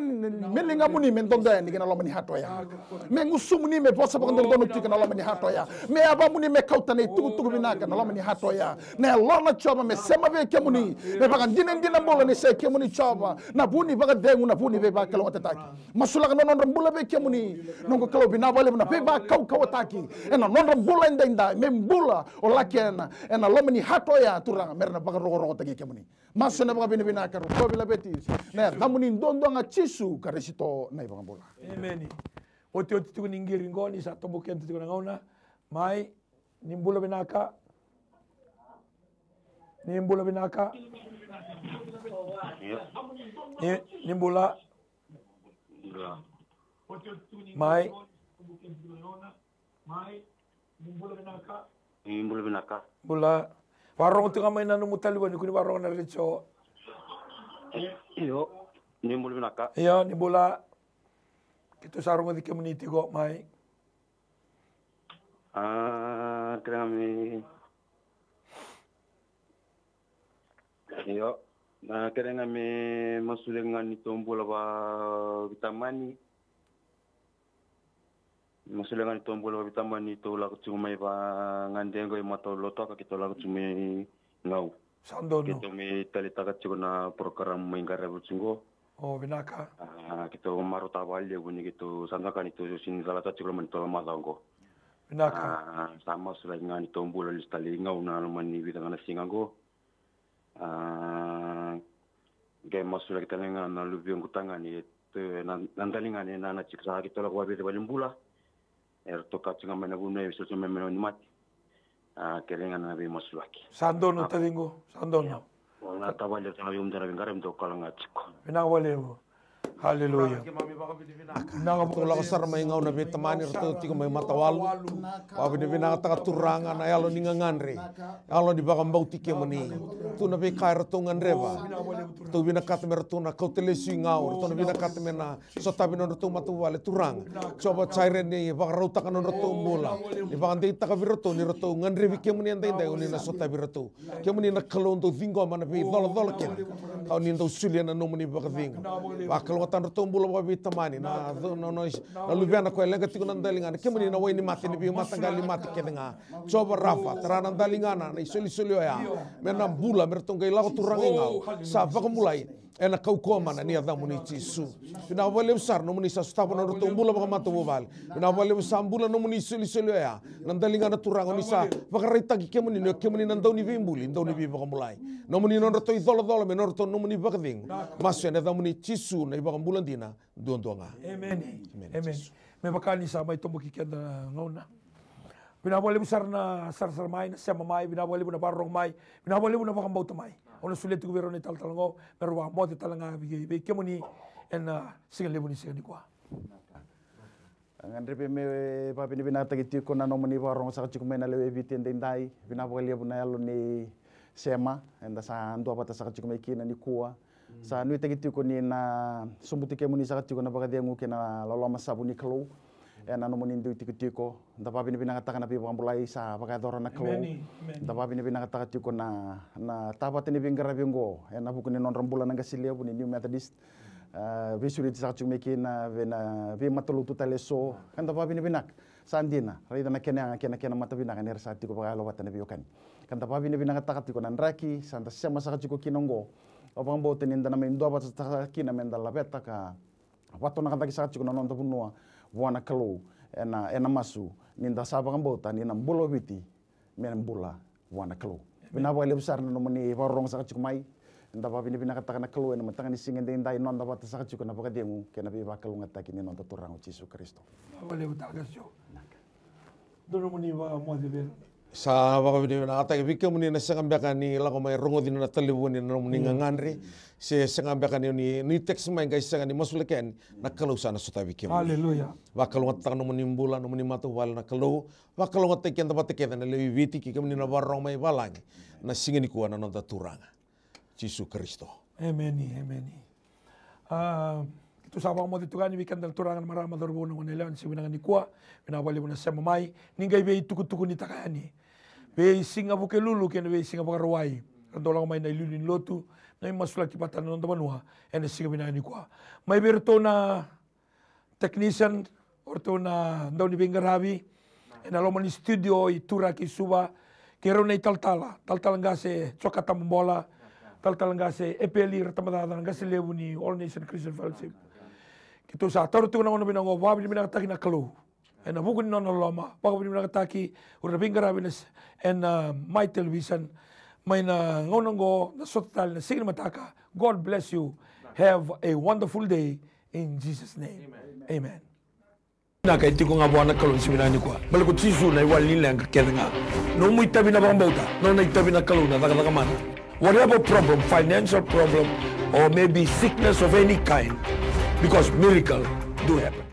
muni men tonda ni kana lo mani hato ya me ngusum ni me bosa bakon dono tikana lo mani hato ya me aba muni me kauta ne tugu bina kana lo mani hato ya ne lo na choba me sema be ke muni me bakan dina mbula ni se ke muni choba na buni baka dengu na buni be ba kalo tataki masula kana nono mbula be ke muni nungu kalo bina bole bina be ba kau wataki ena non bula ndenda membula o lakena ena lomani hato ya turanga merna baka rogo tagi kemuni masona baka bini bina karu ko bila betis na damuni ndondo nga chisu karesito na ibang bola amen oti tu ningiri ngoni sa tobo kente tu ngauna mai nimbula binaka nimbula mai Nimbula binaka. Bula Warong tu kamay na numutaliwan ni kuni warong na ritso. Iyo, ni muli naka. Iyo, ni bola. Kito sarong di community ko may. Kira kami. Iyo, kira kami masulingan itong bola ba vitamani. Masulingan itong bola ba vitamani ito lagot sumay ba ngandengo yung matoloto ka kito lagot sumay ngau. Sandono. Kito may talitakat sigo na program may ngarabu singo. Oh, binaka. Kito maru tabal ya guni kito sandakan itu sinzalata sigo man to madango. Binaka. Sama sulai ngani to bola listali ngau na man ni bidang na singango. Game masulai kita ngan na lubiong kutangani itu nandalingan na na ciksa kito la kwabe de balimbula. To katsinga mana guna bisa cuma menon mati. Kerengan nabi masulaki. Sandono tadingo, Sandono. Na tabal ya nabi umdara bingaram to kalangachiko. Binawalewo. Hallelujah. Tula kasar may ngaw na bitamani rito tigo may matawal. Wabi na binakataka turangan ay alo ni nganganre. Alo di bakang bautik yung mani. Tu na bikay rito nganre ba. Tu binakat me rito na kautelesi ngaw. Rito na binakat me na sotabi na rito matuwale turang. Coba caire ni baka rauta ka na rito mula. Di bakang dita ka birito ni rito nganre bikya mani ang dainday uni na sotabi rito. Kya mani na kalon to vingo man na bi dolo ken. Kau ni ndo sulia na no mani baka vingo. Bakal watan rito mula ba bitamani na lubiana ko elenga tigo nandalingan kemuni na waini mati ni bi matangali mati kedenga coba rafa terana dalingana na isoli ya mena bula mertongai lago turangi ngau sa mulai ena kau koma na ni ada muni Yesu pina wale besar no muni sa stapa no rutong bula baka matu bobal pina wale besar bula no muni isoli ya nandalingana turango ni sa baka gi kemuni nandau ni bimbuli ndau ni bi baka mulai no muni no rutong idolo me no rutong no muni baka ding masu ena da muni Yesu na baka bulan dina duang-duanga. Amen. Amen. May makani sa may tumbukikan na ngauna. Binawali mo sar na sarsarmay na siyamamay, binawali mo na parong may, binawali mo na bakang bautamay. Ono sulit ko biro ni taltalango, pero wang mo talanga bigay kemo ni en singal lebo ni singal ni kwa. Ngandre pe me papi ni binata gitu ko na no mani parong sa chiku may na lewe bitin dai, binawali mo na yalo ni sema, enda sa ando apa sa chiku may kina ni kuwa. Sa nui tegi ko ni na sumbuti ke muni sa tiko na baga dengu ke na loloma sabu ni klo e na no muni ndu tiko nda papi ni binanga taka na pi pambulai sa baga dora na klo nda papi ni binanga taka tiko na tabat ni bingara bingo e na buku ni non rambula na gasilia bu ni New Methodist visuri sa chume ke na ve matulu tutale so kan da papi ni binak sandina rida na kena mata binanga ni sa tiko baga lowata na biokan kan da papi ni binanga taka tiko na ndraki santa sama sa tiko kinongo Opang bote ninda na mendo apa sa kina menda la beta ka wato na kantaki sa chiko na nonta punua wana kalu ena masu ninda sa opang bota nina bulo biti men bula wana kalu bina wale besar na moni warong sa chiko mai nda pa bini bina kata na kalu ena matanga ni singen denda nonda bata sa chiko na paka demu kena bi bakalu ngataki ni nonta turang Yesus Kristo wale utaga sio dono moni wa mo de ver sa baka bini na ata bikya muni na sangambyakan ni lako may rongo din na talibun ni na muni nganganri si sangambyakan ni text may guys sangan ni masuliken na kalusa na suta bikya muni. Hallelujah. Wakalungat tak no muni mbula no muni matuwal na kalu wakalungat tak yan dapat teketa na lewi viti kika muni na barong may balang na singin kuwa na nonta turanga. Yesus Kristo. Amen. Amen. Ito sabang mo dito gani bikan dal turangan marama dorbo no nila si winangan ni kuwa pinawali mo na sa mamay ningay be tukut-tukut ni takani. Be singa buke lulu ken be singa buka rawai. Kanto lang may nailulin lotu na yung masulak kipatan ng tabanwa and singa binani kuwa. May berto na technician or to na daw ni Bengarabi and aloman ni studio itura ki suba kero na italtala ngase chokata mbola taltalang ngase epeli ratamada ngase lebu ni All Nation Christian Fellowship. Kito sa taro tu na ono binango wabi ni binakataki na kalu. En bukun no loma, baka ni binakataki ura Bengarabi and my television may na ngonongo na sotal na sige mataka. God bless you. Have a wonderful day in Jesus name. Amen. Naka iti ko nga buwan na kalun si binani ko. Malakot sisu na iwal nila ang kakeda nga. No mo itabi na bang bauta, no na itabi na kalun na takatakaman. Whatever problem, financial problem, or maybe sickness of any kind, because miracle do happen.